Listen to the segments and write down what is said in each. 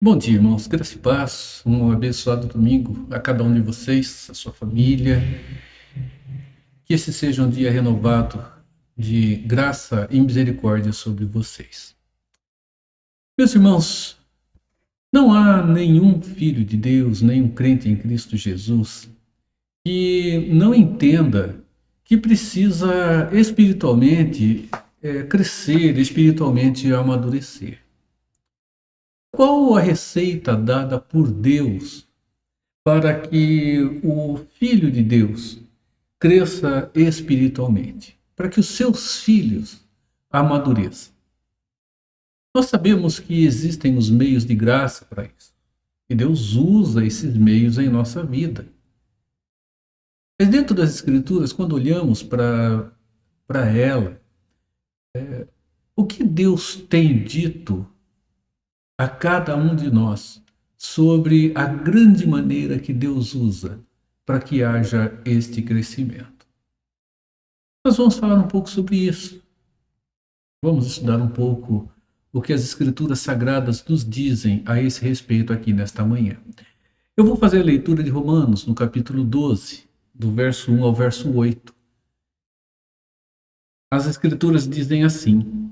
Bom dia, irmãos. Graça e paz. Um abençoado domingo a cada um de vocês, a sua família. Que esse seja um dia renovado de graça e misericórdia sobre vocês. Meus irmãos, não há nenhum filho de Deus, nenhum crente em Cristo Jesus que não entenda que precisa espiritualmente crescer, espiritualmente amadurecer. Qual a receita dada por Deus para que o Filho de Deus cresça espiritualmente, para que os seus filhos amadureçam? Nós sabemos que existem os meios de graça para isso, e Deus usa esses meios em nossa vida. Mas dentro das Escrituras, quando olhamos para ela, o que Deus tem dito a cada um de nós sobre a grande maneira que Deus usa para que haja este crescimento? Nós vamos falar um pouco sobre isso. Vamos estudar um pouco o que as Escrituras Sagradas nos dizem a esse respeito aqui nesta manhã. Eu vou fazer a leitura de Romanos, no capítulo 12, do verso 1 ao verso 8. As Escrituras dizem assim: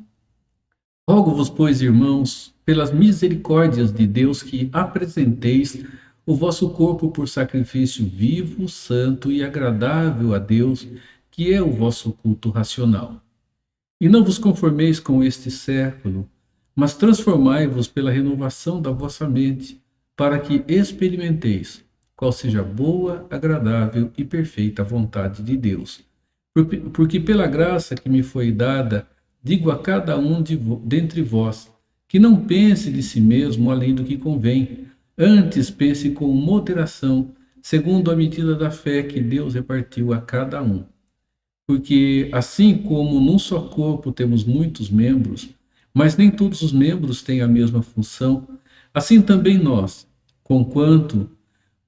Rogo-vos, pois, irmãos, pelas misericórdias de Deus, que apresenteis o vosso corpo por sacrifício vivo, santo e agradável a Deus, que é o vosso culto racional. E não vos conformeis com este século, mas transformai-vos pela renovação da vossa mente, para que experimenteis qual seja a boa, agradável e perfeita vontade de Deus. Porque pela graça que me foi dada, digo a cada um dentre vós, que não pense de si mesmo além do que convém, antes pense com moderação, segundo a medida da fé que Deus repartiu a cada um. Porque assim como num só corpo temos muitos membros, mas nem todos os membros têm a mesma função, assim também nós, conquanto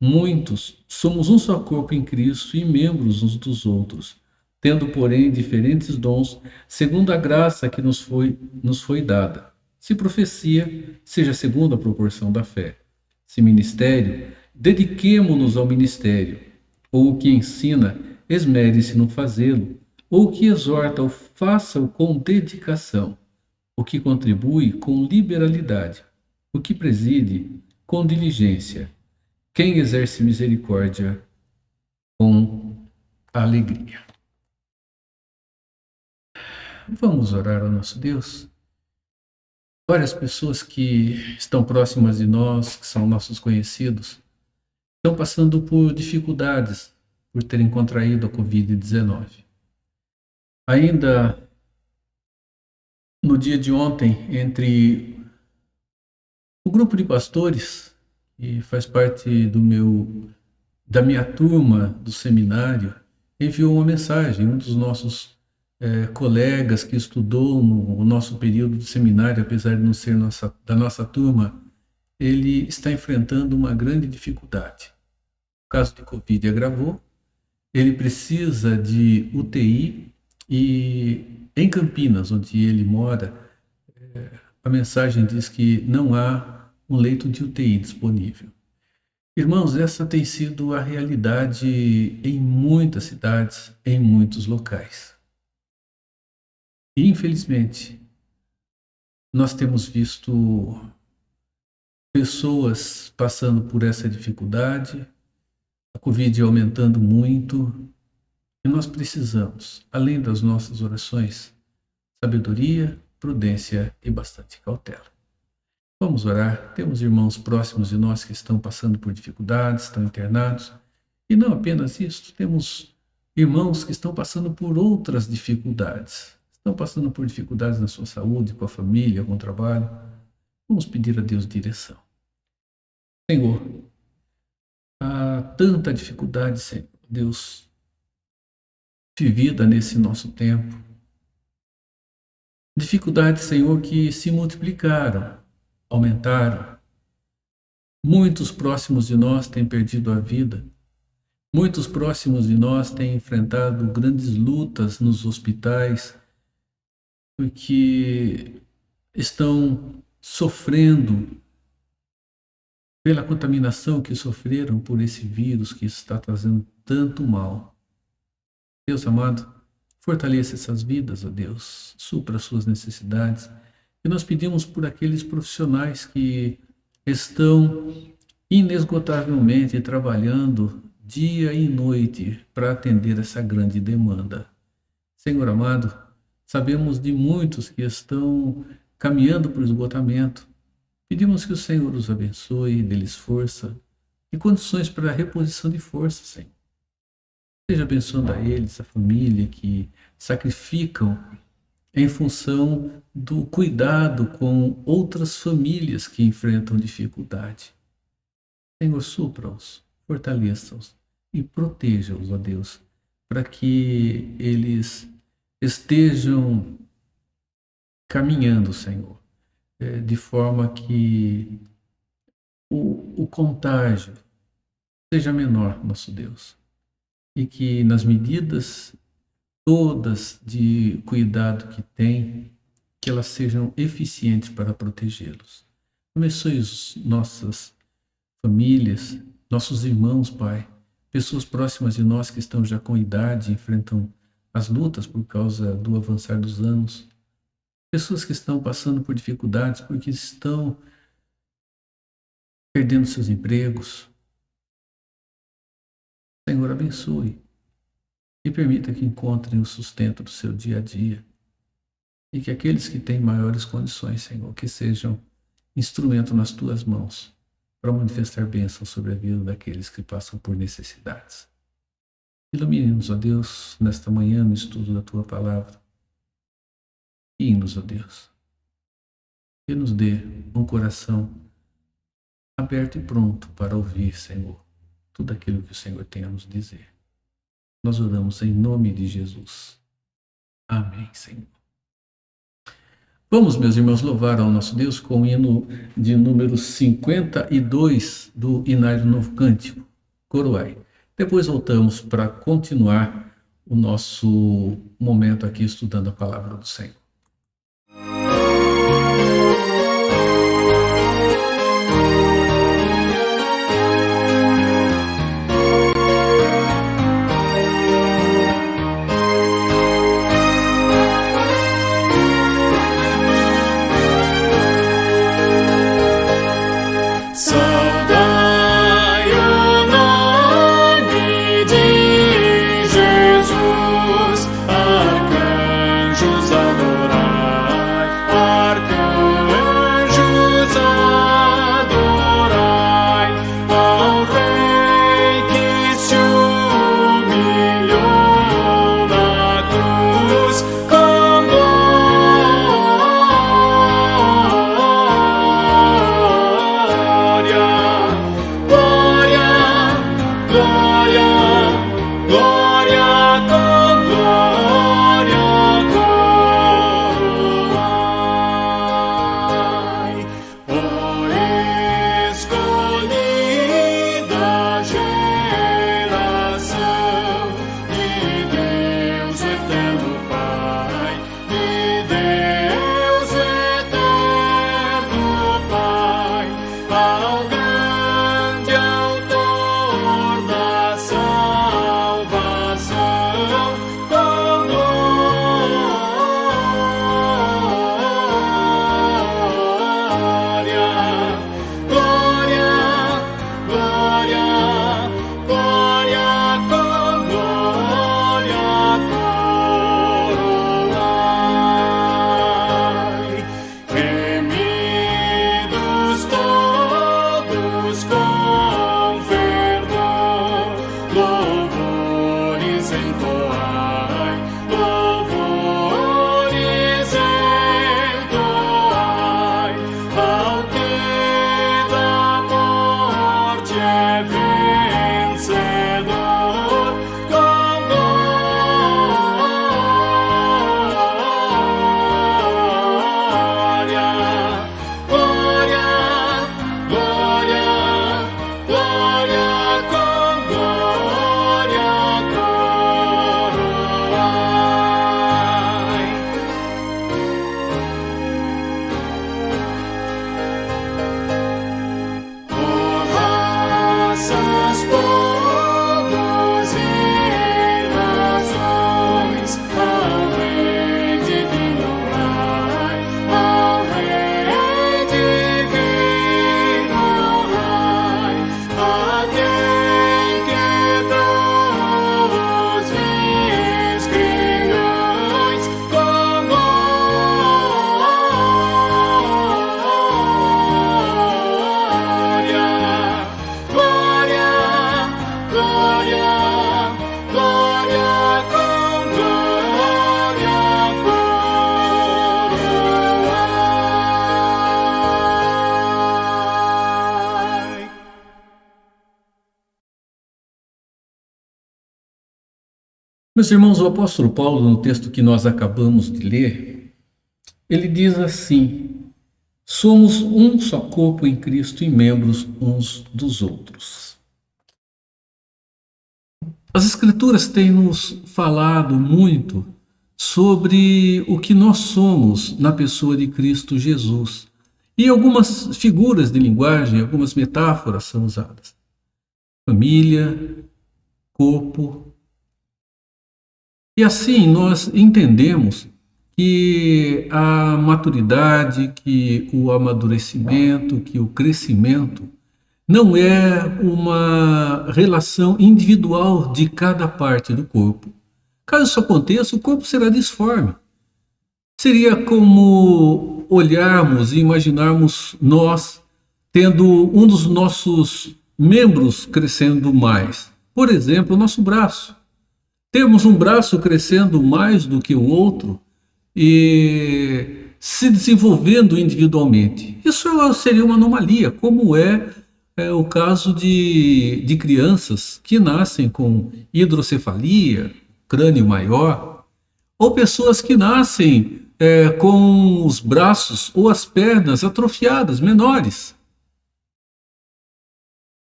muitos, somos um só corpo em Cristo e membros uns dos outros, tendo, porém, diferentes dons, segundo a graça que nos foi dada. Se profecia, seja segundo a proporção da fé. Se ministério, dediquemo-nos ao ministério. Ou o que ensina, esmere-se no fazê-lo. Ou o que exorta, o faça-o com dedicação. O que contribui, com liberalidade. O que preside, com diligência. Quem exerce misericórdia, com alegria. Vamos orar ao nosso Deus? Várias pessoas que estão próximas de nós, que são nossos conhecidos, estão passando por dificuldades por terem contraído a Covid-19. Ainda no dia de ontem, entre o grupo de pastores, que faz parte da minha turma do seminário, enviou uma mensagem. Um dos nossos colegas que estudou no nosso período de seminário, apesar de não ser da nossa turma, ele está enfrentando uma grande dificuldade. O caso de Covid agravou, ele precisa de UTI e em Campinas, onde ele mora, a mensagem diz que não há um leito de UTI disponível. Irmãos, essa tem sido a realidade em muitas cidades, em muitos locais. E, infelizmente, nós temos visto pessoas passando por essa dificuldade, a Covid aumentando muito, e nós precisamos, além das nossas orações, sabedoria, prudência e bastante cautela. Vamos orar. Temos irmãos próximos de nós que estão passando por dificuldades, estão internados. E não apenas isso, temos irmãos que estão passando por outras dificuldades. Estão passando por dificuldades na sua saúde, com a família, com o trabalho. Vamos pedir a Deus direção. Senhor, há tanta dificuldade, Senhor, Deus, vivida nesse nosso tempo. Dificuldades, Senhor, que se multiplicaram, aumentaram. Muitos próximos de nós têm perdido a vida. Muitos próximos de nós têm enfrentado grandes lutas nos hospitais, porque estão sofrendo pela contaminação que sofreram por esse vírus que está trazendo tanto mal. Deus amado, fortaleça essas vidas, ó Deus, supra as suas necessidades. E nós pedimos por aqueles profissionais que estão inesgotavelmente trabalhando dia e noite para atender essa grande demanda. Senhor amado, sabemos de muitos que estão caminhando para o esgotamento. Pedimos que o Senhor os abençoe, dê-lhes força e condições para a reposição de força, Senhor. Seja abençoando a eles, a família que sacrificam em função do cuidado com outras famílias que enfrentam dificuldade. Senhor, supra-os, fortaleça-os e proteja-os, ó Deus, para que eles estejam caminhando, Senhor, de forma que o contágio seja menor, nosso Deus, e que nas medidas todas de cuidado que tem, que elas sejam eficientes para protegê-los. Abençoe as nossas famílias, nossos irmãos, Pai, pessoas próximas de nós que estão já com idade, enfrentam as lutas por causa do avançar dos anos, pessoas que estão passando por dificuldades porque estão perdendo seus empregos. Senhor, abençoe e permita que encontrem o sustento do seu dia a dia e que aqueles que têm maiores condições, Senhor, que sejam instrumento nas tuas mãos para manifestar bênção sobre a vida daqueles que passam por necessidades. Ilumine-nos, ó Deus, nesta manhã no estudo da tua palavra. Guie-nos, ó Deus, e nos dê um coração aberto e pronto para ouvir, Senhor, tudo aquilo que o Senhor tem a nos dizer. Nós oramos em nome de Jesus. Amém, Senhor. Vamos, meus irmãos, louvar ao nosso Deus com o hino de número 52 do Inário Novo Cântico, Coroai. Depois voltamos para continuar o nosso momento aqui estudando a palavra do Senhor. Ao grande autor da salvação. Meus irmãos, o apóstolo Paulo, no texto que nós acabamos de ler, ele diz assim: somos um só corpo em Cristo e membros uns dos outros. As Escrituras têm nos falado muito sobre o que nós somos na pessoa de Cristo Jesus. E algumas figuras de linguagem, algumas metáforas são usadas: família, corpo. E assim nós entendemos que a maturidade, que o amadurecimento, que o crescimento não é uma relação individual de cada parte do corpo. Caso isso aconteça, o corpo será disforme. Seria como olharmos e imaginarmos nós tendo um dos nossos membros crescendo mais. Por exemplo, o nosso braço. Temos um braço crescendo mais do que o outro e se desenvolvendo individualmente. Isso seria uma anomalia, como é o caso de crianças que nascem com hidrocefalia, crânio maior, ou pessoas que nascem com os braços ou as pernas atrofiadas, menores.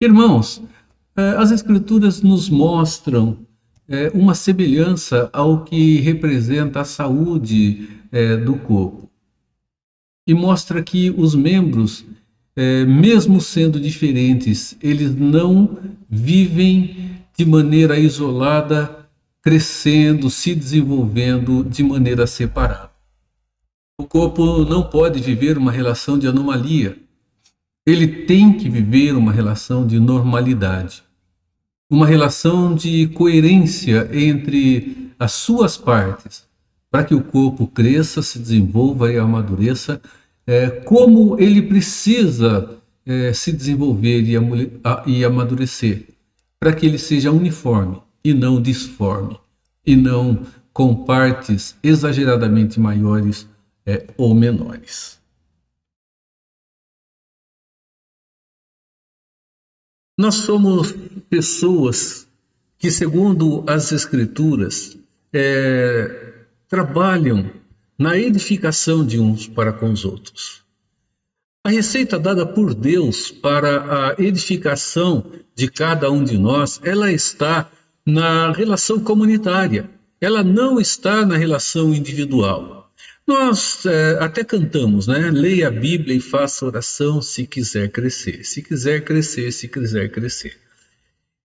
Irmãos, as Escrituras nos mostram uma semelhança ao que representa a saúde do corpo. E mostra que os membros, mesmo sendo diferentes, eles não vivem de maneira isolada, crescendo, se desenvolvendo de maneira separada. O corpo não pode viver uma relação de anomalia. Ele tem que viver uma relação de normalidade. Uma relação de coerência entre as suas partes, para que o corpo cresça, se desenvolva e amadureça, como ele precisa se desenvolver e amadurecer, para que ele seja uniforme e não disforme, e não com partes exageradamente maiores ou menores. Nós somos pessoas que, segundo as Escrituras, trabalham na edificação de uns para com os outros. A receita dada por Deus para a edificação de cada um de nós, ela está na relação comunitária, ela não está na relação individual. Nós até cantamos, né? Leia a Bíblia e faça oração se quiser crescer. Se quiser crescer, se quiser crescer.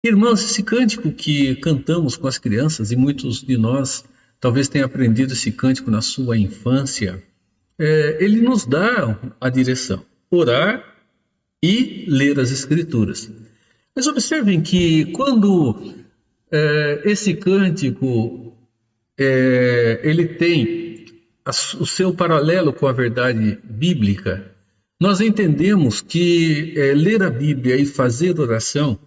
Irmãos, esse cântico que cantamos com as crianças, e muitos de nós talvez tenham aprendido esse cântico na sua infância, ele nos dá a direção: orar e ler as Escrituras. Mas observem que quando esse cântico ele tem o seu paralelo com a verdade bíblica, nós entendemos que ler a Bíblia e fazer oração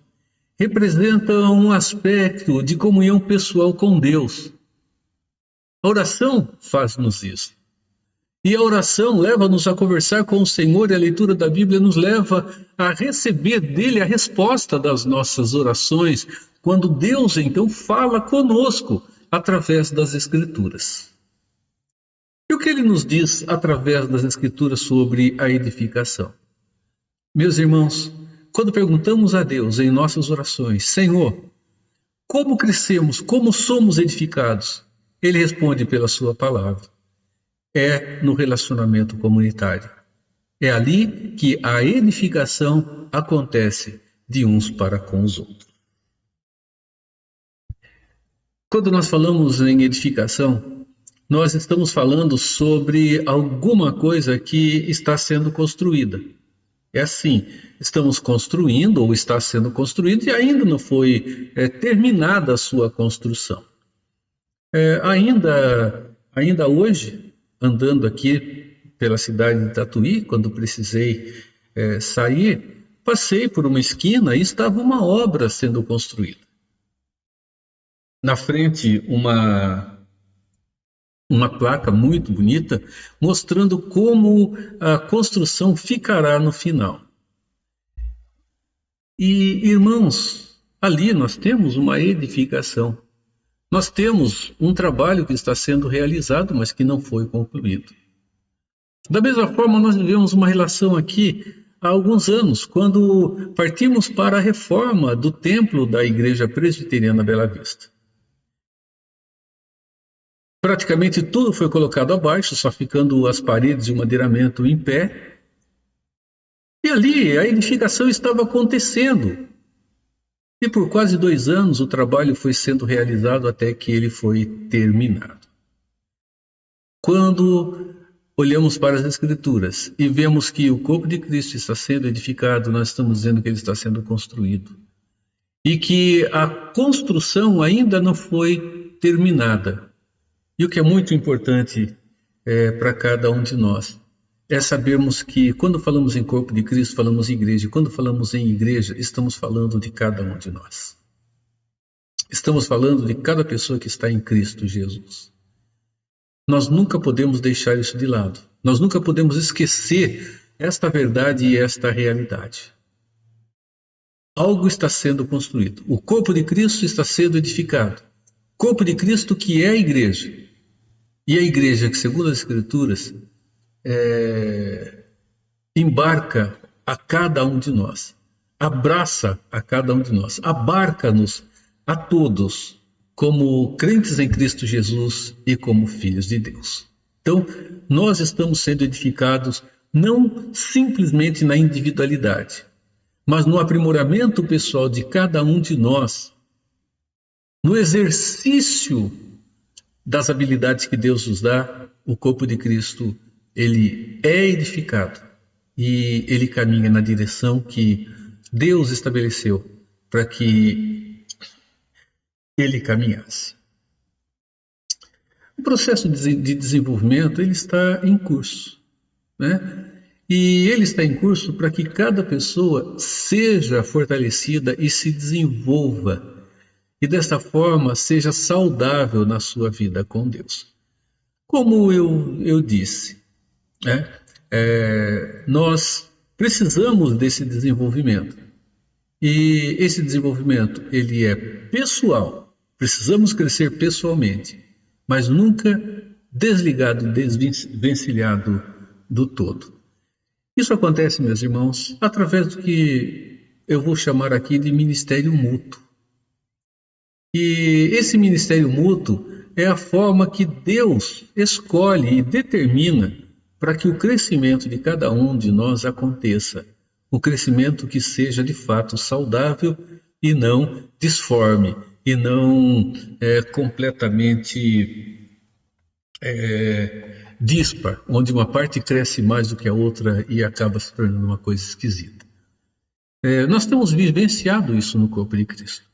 representa um aspecto de comunhão pessoal com Deus. A oração faz-nos isso. E a oração leva-nos a conversar com o Senhor, e a leitura da Bíblia nos leva a receber dele a resposta das nossas orações, quando Deus então fala conosco através das Escrituras. E o que ele nos diz através das Escrituras sobre a edificação? Meus irmãos, quando perguntamos a Deus em nossas orações: Senhor, como crescemos, como somos edificados? Ele responde pela sua palavra. É no relacionamento comunitário. É ali que a edificação acontece de uns para com os outros. Quando nós falamos em edificação, nós estamos falando sobre alguma coisa que está sendo construída. É assim, estamos construindo ou está sendo construído e ainda não foi terminada a sua construção. Ainda hoje, andando aqui pela cidade de Tatuí, quando precisei sair, passei por uma esquina e estava uma obra sendo construída. Na frente, uma placa muito bonita, mostrando como a construção ficará no final. E, irmãos, ali nós temos uma edificação. Nós temos um trabalho que está sendo realizado, mas que não foi concluído. Da mesma forma, nós vivemos uma relação aqui há alguns anos, quando partimos para a reforma do templo da Igreja Presbiteriana Bela Vista. Praticamente tudo foi colocado abaixo, só ficando as paredes e o madeiramento em pé. E ali a edificação estava acontecendo. E por quase 2 anos o trabalho foi sendo realizado até que ele foi terminado. Quando olhamos para as Escrituras e vemos que o corpo de Cristo está sendo edificado, nós estamos dizendo que ele está sendo construído. E que a construção ainda não foi terminada. E o que é muito importante para cada um de nós é sabermos que quando falamos em corpo de Cristo, falamos em igreja. E quando falamos em igreja, estamos falando de cada um de nós. Estamos falando de cada pessoa que está em Cristo Jesus. Nós nunca podemos deixar isso de lado. Nós nunca podemos esquecer esta verdade e esta realidade. Algo está sendo construído. O corpo de Cristo está sendo edificado. Corpo de Cristo que é a igreja. E a igreja que, segundo as Escrituras, embarca a cada um de nós. Abraça a cada um de nós. Abarca-nos a todos como crentes em Cristo Jesus e como filhos de Deus. Então, nós estamos sendo edificados não simplesmente na individualidade, mas no aprimoramento pessoal de cada um de nós, no exercício das habilidades que Deus nos dá. O corpo de Cristo, ele é edificado e ele caminha na direção que Deus estabeleceu para que ele caminhasse. O processo de desenvolvimento, ele está em curso, né? E ele está em curso para que cada pessoa seja fortalecida e se desenvolva, e desta forma seja saudável na sua vida com Deus. Como eu disse, né? Nós precisamos desse desenvolvimento. E esse desenvolvimento, ele é pessoal. Precisamos crescer pessoalmente, mas nunca desligado, desvencilhado do todo. Isso acontece, meus irmãos, através do que eu vou chamar aqui de ministério mútuo. E esse ministério mútuo é a forma que Deus escolhe e determina para que o crescimento de cada um de nós aconteça. Um crescimento que seja de fato saudável e não disforme, e não completamente díspar, onde uma parte cresce mais do que a outra e acaba se tornando uma coisa esquisita. Nós temos vivenciado isso no corpo de Cristo.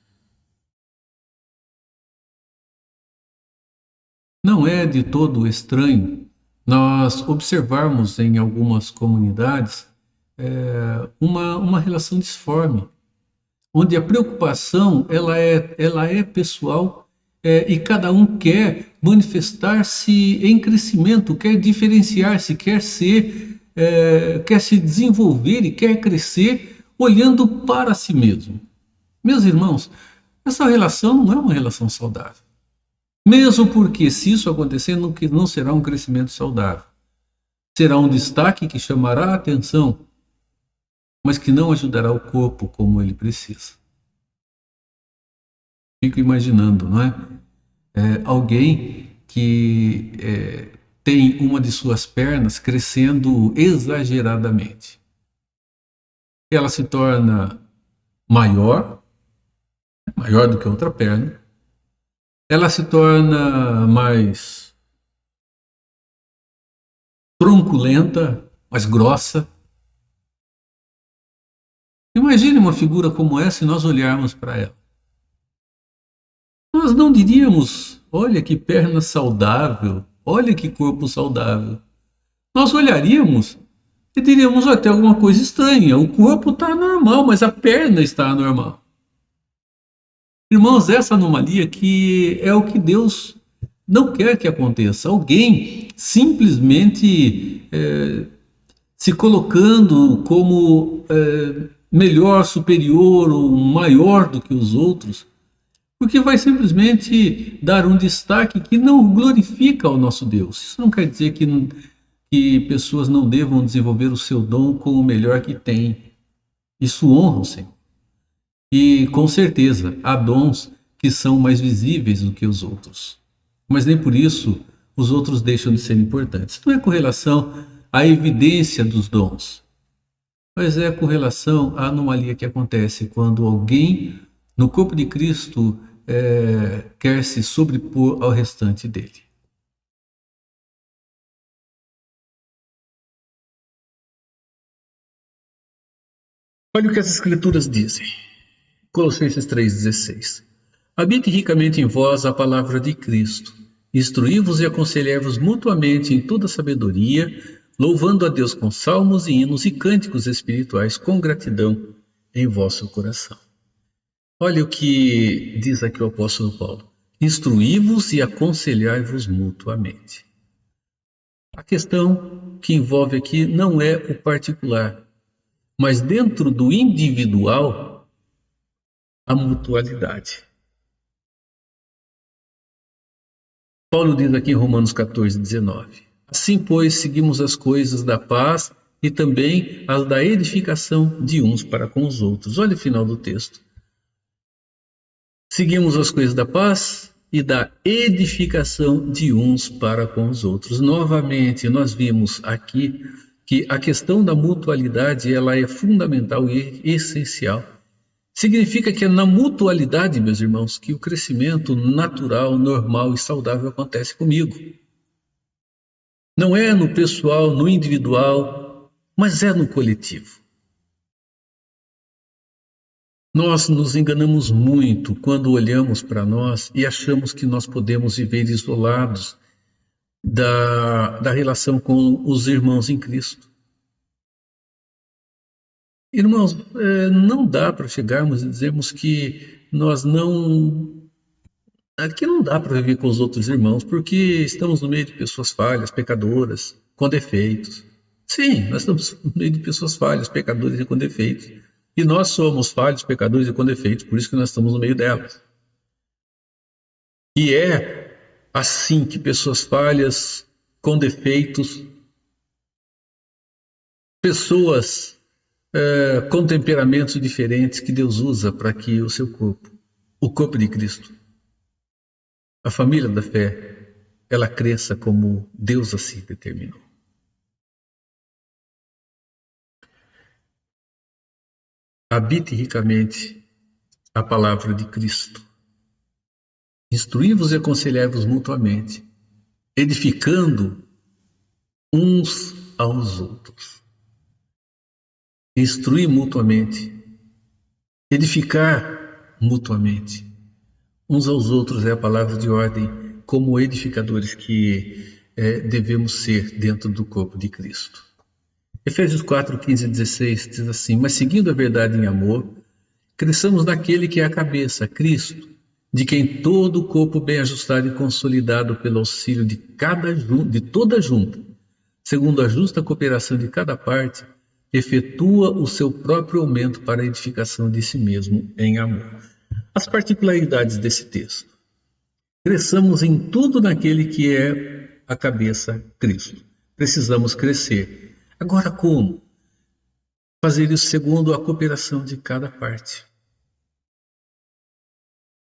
Não é de todo estranho nós observarmos em algumas comunidades uma relação disforme, onde a preocupação ela é pessoal e cada um quer manifestar-se em crescimento, quer diferenciar-se, quer se desenvolver e quer crescer olhando para si mesmo. Meus irmãos, essa relação não é uma relação saudável. Mesmo porque, se isso acontecer, não será um crescimento saudável. Será um destaque que chamará a atenção, mas que não ajudará o corpo como ele precisa. Fico imaginando, não é? Alguém que tem uma de suas pernas crescendo exageradamente. Ela se torna maior do que a outra perna. Ela se torna mais tronculenta, mais grossa. Imagine uma figura como essa e nós olharmos para ela. Nós não diríamos, olha que perna saudável, olha que corpo saudável. Nós olharíamos e diríamos, olha, tem alguma coisa estranha, o corpo está normal, mas a perna está anormal. Irmãos, essa anomalia que é o que Deus não quer que aconteça. Alguém simplesmente se colocando como melhor, superior ou maior do que os outros, porque vai simplesmente dar um destaque que não glorifica o nosso Deus. Isso não quer dizer que pessoas não devam desenvolver o seu dom com o melhor que têm. Isso honra o Senhor. E com certeza há dons que são mais visíveis do que os outros. Mas nem por isso os outros deixam de ser importantes. Não é com relação à evidência dos dons, mas é com relação à anomalia que acontece quando alguém no corpo de Cristo quer se sobrepor ao restante dele. Olha o que as Escrituras dizem. Colossenses 3,16. Habite ricamente em vós a palavra de Cristo. Instruí-vos e aconselhai-vos mutuamente em toda sabedoria, louvando a Deus com salmos e hinos e cânticos espirituais com gratidão em vosso coração. Olha o que diz aqui o apóstolo Paulo. Instruí-vos e aconselhai-vos mutuamente. A questão que envolve aqui não é o particular, mas dentro do individual, a mutualidade. Paulo diz aqui em Romanos 14:19. Assim, pois, seguimos as coisas da paz e também as da edificação de uns para com os outros. Olha o final do texto. Seguimos as coisas da paz e da edificação de uns para com os outros. Novamente, nós vimos aqui que a questão da mutualidade ela é fundamental e essencial. Significa que é na mutualidade, meus irmãos, que o crescimento natural, normal e saudável acontece comigo. Não é no pessoal, no individual, mas é no coletivo. Nós nos enganamos muito quando olhamos para nós e achamos que nós podemos viver isolados da relação com os irmãos em Cristo. Irmãos, não dá para chegarmos e dizermos que nós não. Aqui não dá para viver com os outros irmãos, porque estamos no meio de pessoas falhas, pecadoras, com defeitos. Sim, nós estamos no meio de pessoas falhas, pecadoras e com defeitos. E nós somos falhos, pecadores e com defeitos, por isso que nós estamos no meio delas. E é assim que pessoas falhas, com defeitos, pessoas com temperamentos diferentes que Deus usa para que o seu corpo, o corpo de Cristo, a família da fé, ela cresça como Deus assim determinou. Habite ricamente a palavra de Cristo. Instruí-vos e aconselhai-vos mutuamente, edificando uns aos outros. Instruir mutuamente, edificar mutuamente. Uns aos outros é a palavra de ordem, como edificadores que devemos ser dentro do corpo de Cristo. Efésios 4, 15 e 16 diz assim: mas seguindo a verdade em amor, cresçamos naquele que é a cabeça, Cristo, de quem todo o corpo bem ajustado e consolidado pelo auxílio de toda junta, segundo a justa cooperação de cada parte, efetua o seu próprio aumento para a edificação de si mesmo em amor. As particularidades desse texto. Cresçamos em tudo naquele que é a cabeça, Cristo. Precisamos crescer. Agora como? Fazer isso segundo a cooperação de cada parte.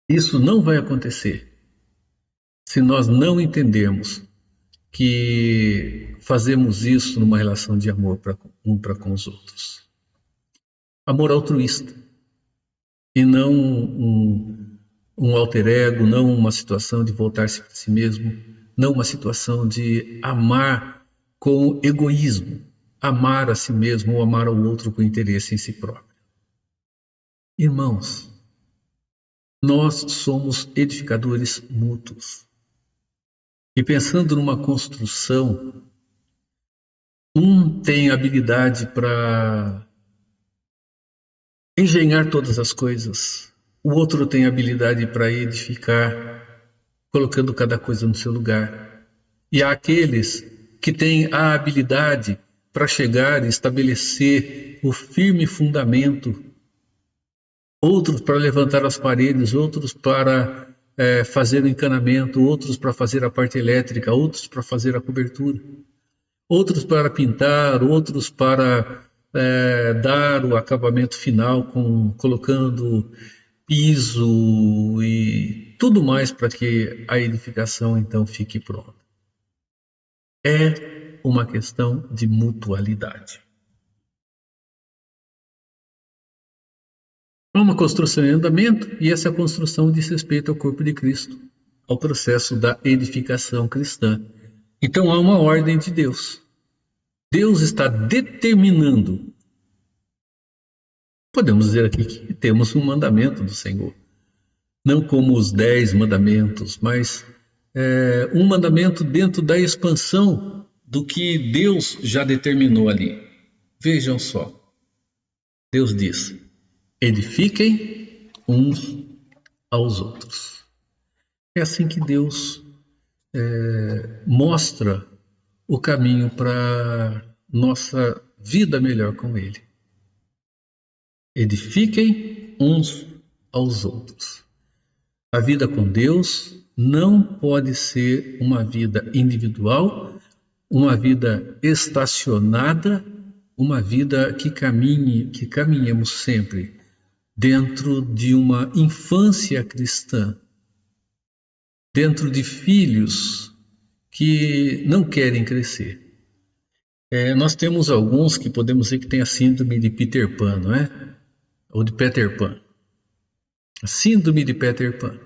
Isso não vai acontecer se nós não entendermos que fazemos isso numa relação de amor para com os outros. Amor altruísta. E não um alter ego, não uma situação de voltar-se para si mesmo, não uma situação de amar com egoísmo, amar a si mesmo ou amar ao outro com interesse em si próprio. Irmãos, nós somos edificadores mútuos. E pensando numa construção, um tem habilidade para engenhar todas as coisas, o outro tem habilidade para edificar, colocando cada coisa no seu lugar. E há aqueles que têm a habilidade para chegar e estabelecer o firme fundamento outros para levantar as paredes, outros para fazer o encanamento, outros para fazer a parte elétrica, outros para fazer a cobertura, outros para pintar, outros para dar o acabamento final, colocando piso e tudo mais para que a edificação então fique pronta. É uma questão de mutualidade. Há uma construção em andamento e essa construção diz respeito ao corpo de Cristo, ao processo da edificação cristã. Então há uma ordem de Deus. Deus está determinando. Podemos dizer aqui que temos um mandamento do Senhor. Não como os 10 mandamentos, mas um mandamento dentro da expansão do que Deus já determinou ali. Vejam só. Deus diz: edifiquem uns aos outros. É assim que Deus mostra o caminho para nossa vida melhor com Ele. Edifiquem uns aos outros. A vida com Deus não pode ser uma vida individual, uma vida estacionada, uma vida que caminhemos sempre dentro de uma infância cristã, dentro de filhos que não querem crescer. Nós temos alguns que podemos dizer que têm a síndrome de Peter Pan, não é? Ou de Peter Pan. A síndrome de Peter Pan.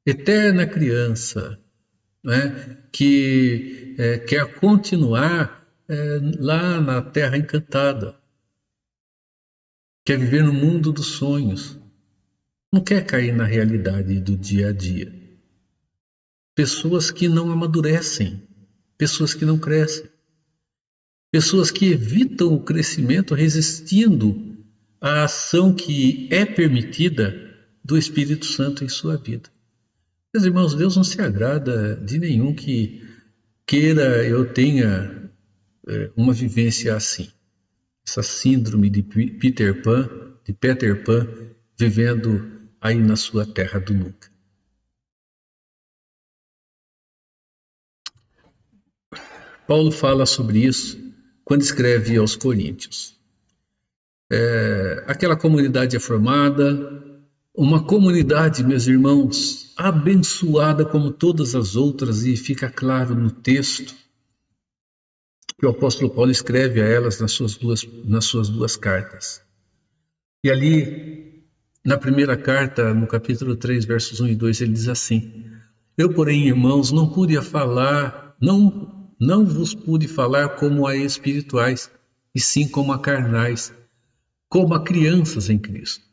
Eterna criança, não é? Que quer continuar lá na Terra Encantada. Quer viver no mundo dos sonhos. Não quer cair na realidade do dia a dia. Pessoas que não amadurecem. Pessoas que não crescem. Pessoas que evitam o crescimento resistindo à ação que é permitida do Espírito Santo em sua vida. Meus irmãos, Deus não se agrada de nenhum que queira eu tenha uma vivência assim. Essa síndrome de Peter Pan, vivendo aí na sua terra do nunca. Paulo fala sobre isso quando escreve aos Coríntios. Aquela comunidade é formada, uma comunidade, meus irmãos, abençoada como todas as outras, e fica claro no texto que o apóstolo Paulo escreve a elas nas suas duas cartas. E ali, na primeira carta, no capítulo 3, versos 1 e 2, ele diz assim: eu, porém, irmãos, não vos pude falar como a espirituais, e sim como a carnais, como a crianças em Cristo.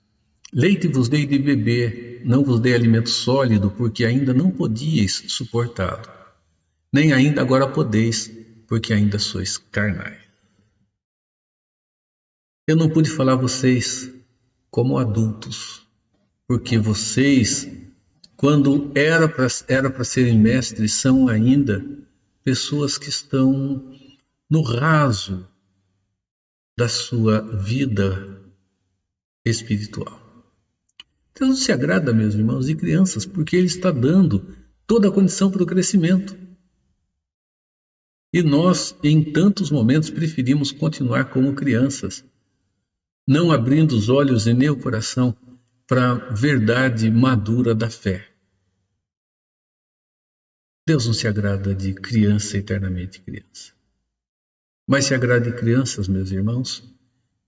Leite vos dei de beber, não vos dei alimento sólido, porque ainda não podíeis suportá-lo. Nem ainda agora podeis, porque ainda sois carnais. Eu não pude falar a vocês como adultos, porque vocês, quando era para serem mestres, são ainda pessoas que estão no raso da sua vida espiritual. Deus não se agrada, meus irmãos, de crianças, porque Ele está dando toda a condição para o crescimento. E nós, em tantos momentos, preferimos continuar como crianças, não abrindo os olhos e nem o coração para a verdade madura da fé. Deus não se agrada de criança eternamente criança. Mas se agrada de crianças, meus irmãos,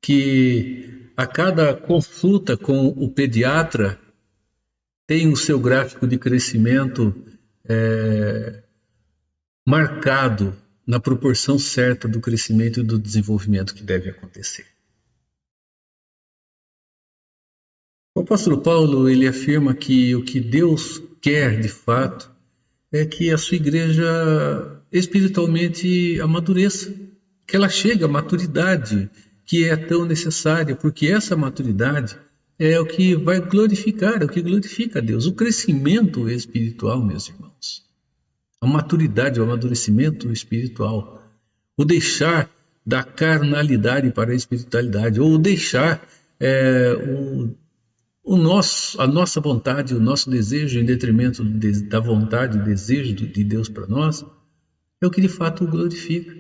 que a cada consulta com o pediatra tem o seu gráfico de crescimento marcado na proporção certa do crescimento e do desenvolvimento que deve acontecer. O apóstolo Paulo, ele afirma que o que Deus quer de fato é que a sua igreja espiritualmente amadureça, que ela chegue à maturidade que é tão necessária, porque essa maturidade é o que vai glorificar, é o que glorifica a Deus. O crescimento espiritual, meus irmãos, a maturidade, o amadurecimento espiritual, o deixar da carnalidade para a espiritualidade, ou o deixar a nossa vontade, o nosso desejo em detrimento da vontade, do desejo de Deus para nós, é o que de fato o glorifica.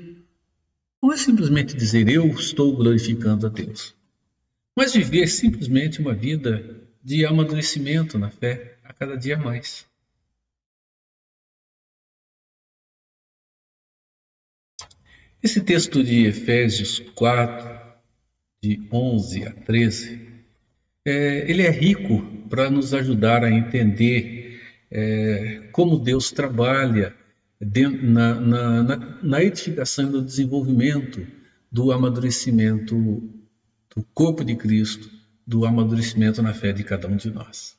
Não é simplesmente dizer eu estou glorificando a Deus, mas viver simplesmente uma vida de amadurecimento na fé a cada dia mais. Esse texto de Efésios 4, de 11 a 13, ele é rico para nos ajudar a entender como Deus trabalha na edificação e no desenvolvimento do amadurecimento do corpo de Cristo, do amadurecimento na fé de cada um de nós.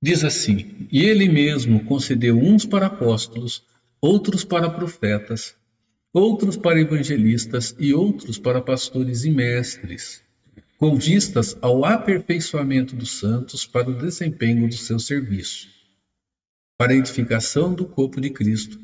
Diz assim: e ele mesmo concedeu uns para apóstolos, outros para profetas, outros para evangelistas e outros para pastores e mestres, com vistas ao aperfeiçoamento dos santos para o desempenho do seu serviço, para a edificação do corpo de Cristo,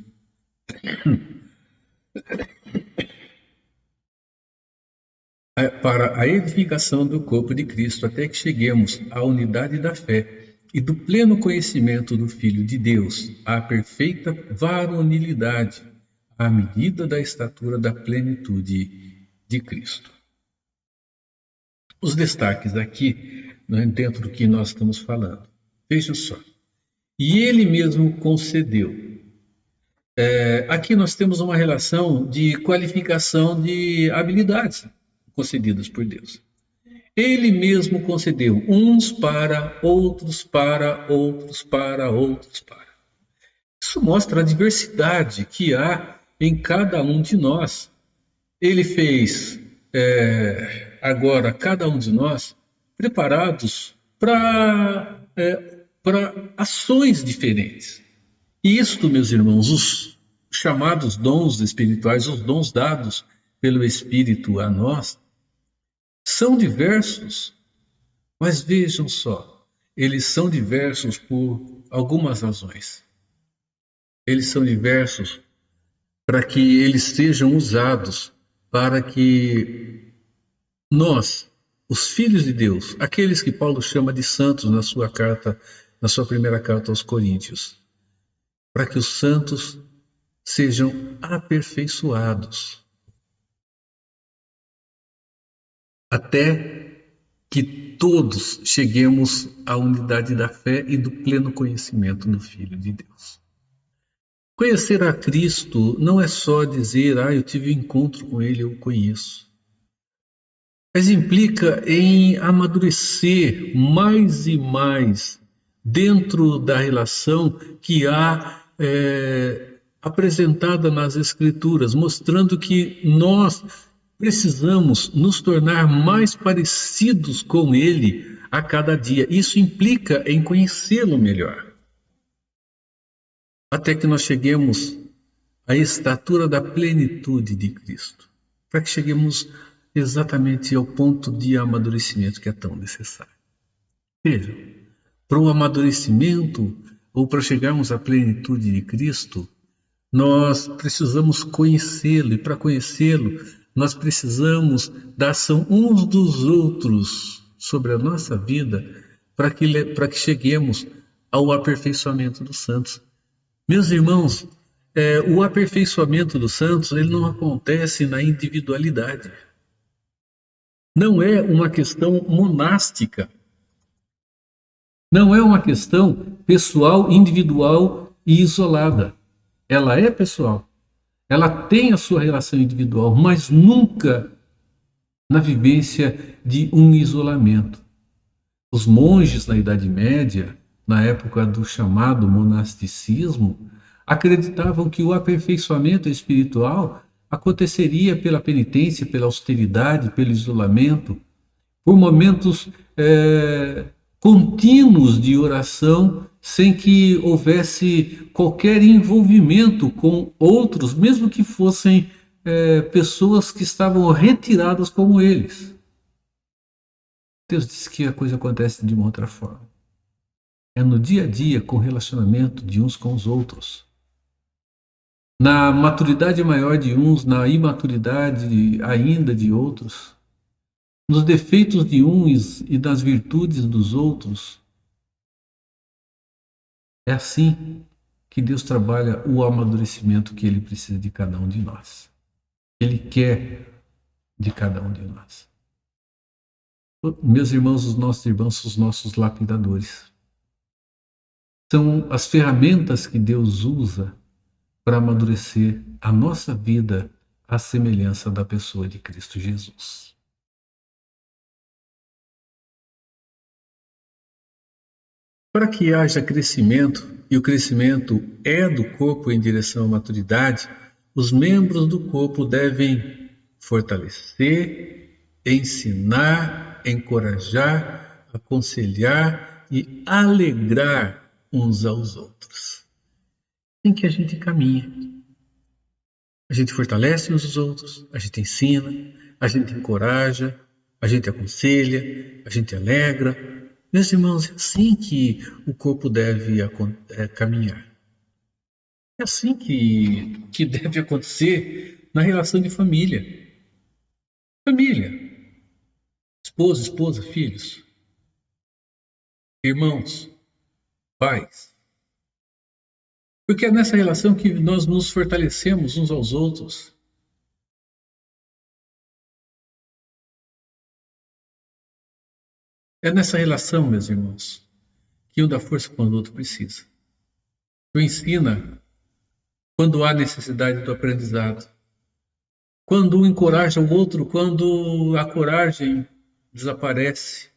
para a edificação do corpo de Cristo, até que cheguemos à unidade da fé e do pleno conhecimento do Filho de Deus, à perfeita varonilidade, à medida da estatura da plenitude de Cristo. Os destaques aqui, dentro do que nós estamos falando. Vejam só. E ele mesmo concedeu. Aqui nós temos uma relação de qualificação de habilidades concedidas por Deus. Ele mesmo concedeu uns para, outros para, outros para, outros para. Isso mostra a diversidade que há em cada um de nós. Ele fez agora cada um de nós preparados para ações diferentes. E isto, meus irmãos, os chamados dons espirituais, os dons dados pelo Espírito a nós, são diversos. Mas vejam só, eles são diversos por algumas razões. Eles são diversos para que eles sejam usados para que nós, os filhos de Deus, aqueles que Paulo chama de santos na sua primeira carta aos Coríntios, para que os santos sejam aperfeiçoados até que todos cheguemos à unidade da fé e do pleno conhecimento do Filho de Deus. Conhecer a Cristo não é só dizer, eu tive um encontro com Ele, eu o conheço. Mas implica em amadurecer mais e mais dentro da relação que há apresentada nas Escrituras, mostrando que nós precisamos nos tornar mais parecidos com Ele a cada dia. Isso implica em conhecê-lo melhor, até que nós cheguemos à estatura da plenitude de Cristo, para que cheguemos exatamente ao ponto de amadurecimento que é tão necessário. Veja, para o amadurecimento ou para chegarmos à plenitude de Cristo, nós precisamos conhecê-lo, e para conhecê-lo, nós precisamos da ação uns dos outros sobre a nossa vida para que cheguemos ao aperfeiçoamento dos santos. Meus irmãos, o aperfeiçoamento dos santos ele não acontece na individualidade. Não é uma questão monástica. Não é uma questão pessoal, individual e isolada. Ela é pessoal. Ela tem a sua relação individual, mas nunca na vivência de um isolamento. Os monges na Idade Média, na época do chamado monasticismo, acreditavam que o aperfeiçoamento espiritual aconteceria pela penitência, pela austeridade, pelo isolamento, por momentos contínuos de oração, sem que houvesse qualquer envolvimento com outros, mesmo que fossem pessoas que estavam retiradas como eles. Deus disse que a coisa acontece de uma outra forma. É no dia a dia, com o relacionamento de uns com os outros. Na maturidade maior de uns, na imaturidade ainda de outros. nos defeitos de uns e das virtudes dos outros. É assim que Deus trabalha o amadurecimento que Ele precisa de cada um de nós. Ele quer de cada um de nós. Meus irmãos, os nossos irmãos são os nossos lapidadores. São as ferramentas que Deus usa para amadurecer a nossa vida à semelhança da pessoa de Cristo Jesus. Para que haja crescimento, e o crescimento é do corpo em direção à maturidade, os membros do corpo devem fortalecer, ensinar, encorajar, aconselhar e alegrar uns aos outros. Em que a gente caminha. A gente fortalece uns aos outros, a gente ensina, a gente encoraja, a gente aconselha, a gente alegra. Meus irmãos, é assim que o corpo deve caminhar. É assim que deve acontecer na relação de família. Família, esposa, filhos, irmãos, pais. Porque é nessa relação que nós nos fortalecemos uns aos outros. É nessa relação, meus irmãos, que um dá força quando o outro precisa. Tu ensina quando há necessidade do aprendizado. Quando um encoraja o outro, quando a coragem desaparece.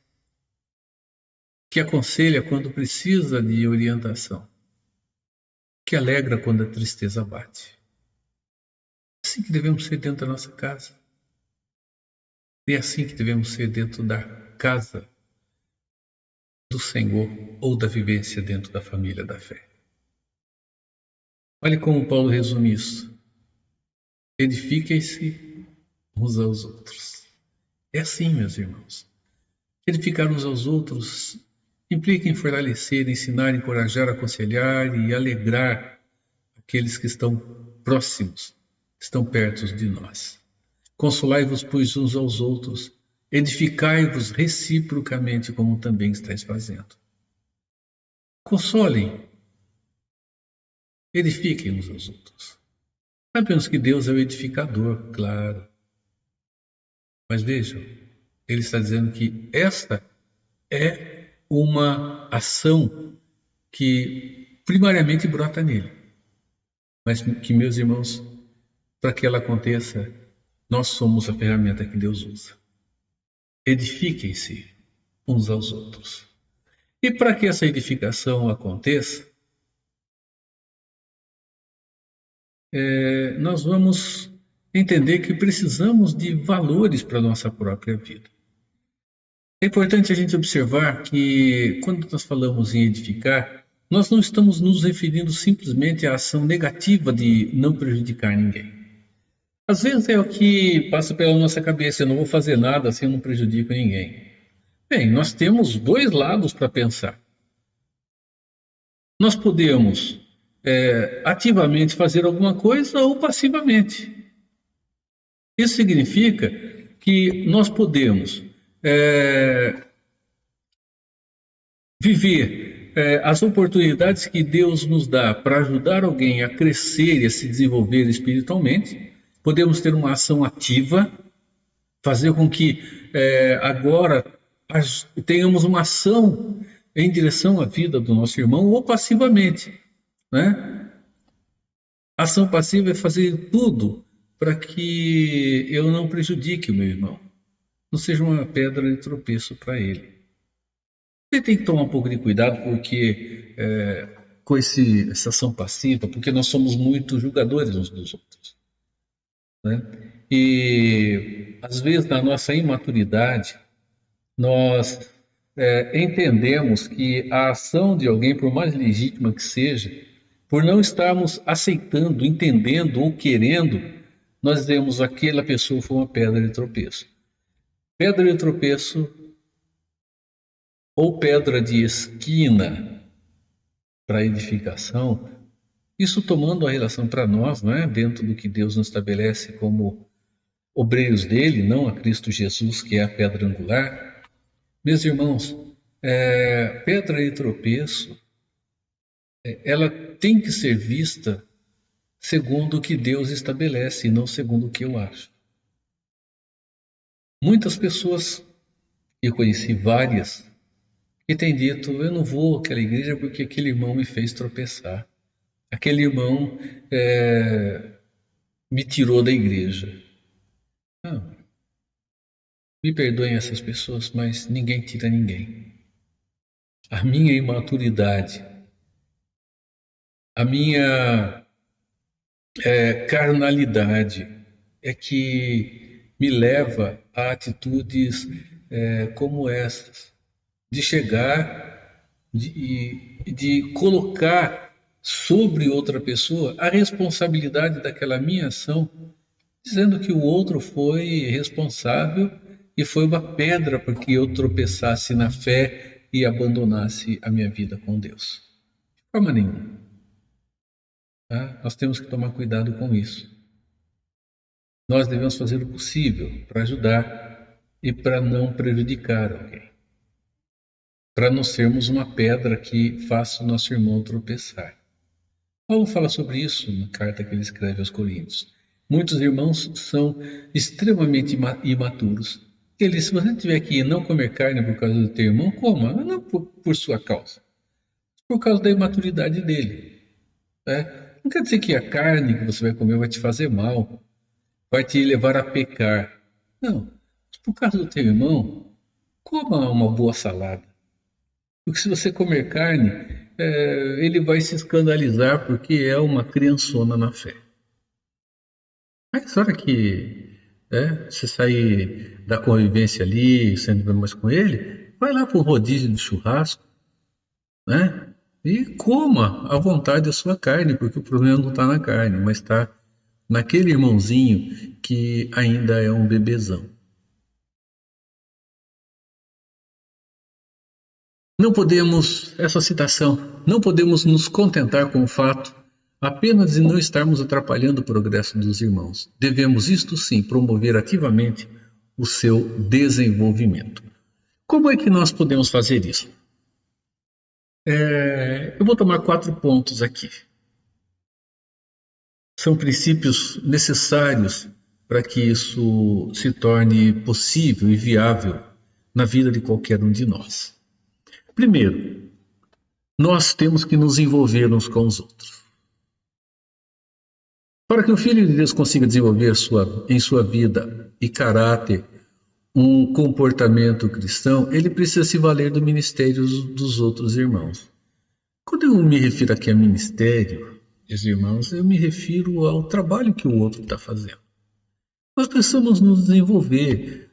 Que aconselha quando precisa de orientação. Que alegra quando a tristeza bate. É assim que devemos ser dentro da nossa casa. E é assim que devemos ser dentro da casa do Senhor ou da vivência dentro da família da fé. Olhe como Paulo resume isso. Edifiquem-se uns aos outros. É assim, meus irmãos. Edificar uns aos outros implica em fortalecer, ensinar, encorajar, aconselhar e alegrar aqueles que estão próximos, estão perto de nós. Consolai-vos, pois, uns aos outros, edificai-vos reciprocamente, como também estáis fazendo. Consolem, edifiquem uns aos outros. Sabemos que Deus é o edificador, claro. Mas vejam, Ele está dizendo que esta é uma ação que primariamente brota nele. Mas que, meus irmãos, para que ela aconteça, nós somos a ferramenta que Deus usa. Edifiquem-se uns aos outros. E para que essa edificação aconteça, nós vamos entender que precisamos de valores para a nossa própria vida. É importante a gente observar que, quando nós falamos em edificar, nós não estamos nos referindo simplesmente à ação negativa de não prejudicar ninguém. Às vezes é o que passa pela nossa cabeça: eu não vou fazer nada assim, eu não prejudico ninguém. Bem, nós temos dois lados para pensar. Nós podemos ativamente fazer alguma coisa ou passivamente. Isso significa que nós podemos viver as oportunidades que Deus nos dá para ajudar alguém a crescer e a se desenvolver espiritualmente. Podemos ter uma ação ativa, fazer com que agora tenhamos uma ação em direção à vida do nosso irmão, ou passivamente, né? Ação passiva é fazer tudo para que eu não prejudique o meu irmão, não seja uma pedra de tropeço para ele. Você tem que tomar um pouco de cuidado porque com essa ação passiva, porque nós somos muito julgadores uns dos outros, né? E às vezes na nossa imaturidade nós entendemos que a ação de alguém, por mais legítima que seja, por não estarmos aceitando, entendendo ou querendo, nós dizemos que aquela pessoa foi uma pedra de tropeço. Pedra de tropeço ou pedra de esquina para edificação, isso tomando a relação para nós, não é? Dentro do que Deus nos estabelece como obreiros dele, não a Cristo Jesus, que é a pedra angular. Meus irmãos, pedra de tropeço, ela tem que ser vista segundo o que Deus estabelece e não segundo o que eu acho. Muitas pessoas, eu conheci várias, que têm dito: eu não vou àquela igreja porque aquele irmão me fez tropeçar. Aquele irmão me tirou da igreja. Não, me perdoem essas pessoas, mas ninguém tira ninguém. A minha imaturidade, a minha carnalidade é que me leva a atitudes como essas, de chegar de colocar sobre outra pessoa a responsabilidade daquela minha ação, dizendo que o outro foi responsável e foi uma pedra para que eu tropeçasse na fé e abandonasse a minha vida com Deus. De forma nenhuma. Tá? Nós temos que tomar cuidado com isso. Nós devemos fazer o possível para ajudar e para não prejudicar alguém. Para não sermos uma pedra que faça o nosso irmão tropeçar. Paulo fala sobre isso na carta que ele escreve aos Coríntios. Muitos irmãos são extremamente imaturos. Ele diz: se você tiver que não comer carne por causa do teu irmão, coma, mas não por sua causa, por causa da imaturidade dele. Né? Não quer dizer que a carne que você vai comer vai te fazer mal, vai te levar a pecar. Não. Por causa do teu irmão, coma uma boa salada. Porque se você comer carne, ele vai se escandalizar porque é uma criançona na fé. Mas na hora que você sair da convivência ali, você não mais com ele, vai lá para o rodízio de churrasco, né? E coma à vontade a sua carne, porque o problema não está na carne, mas está naquele irmãozinho que ainda é um bebezão. Não podemos, essa citação, não podemos nos contentar com o fato apenas de não estarmos atrapalhando o progresso dos irmãos. Devemos, isto sim, promover ativamente o seu desenvolvimento. Como é que nós podemos fazer isso? Eu vou tomar 4 pontos aqui. São princípios necessários para que isso se torne possível e viável na vida de qualquer um de nós. Primeiro, nós temos que nos envolver uns com os outros. Para que o Filho de Deus consiga desenvolver em sua vida e caráter um comportamento cristão, ele precisa se valer do ministério dos outros irmãos. Quando eu me refiro aqui a ministério, meus irmãos, eu me refiro ao trabalho que o outro está fazendo. Nós precisamos nos desenvolver.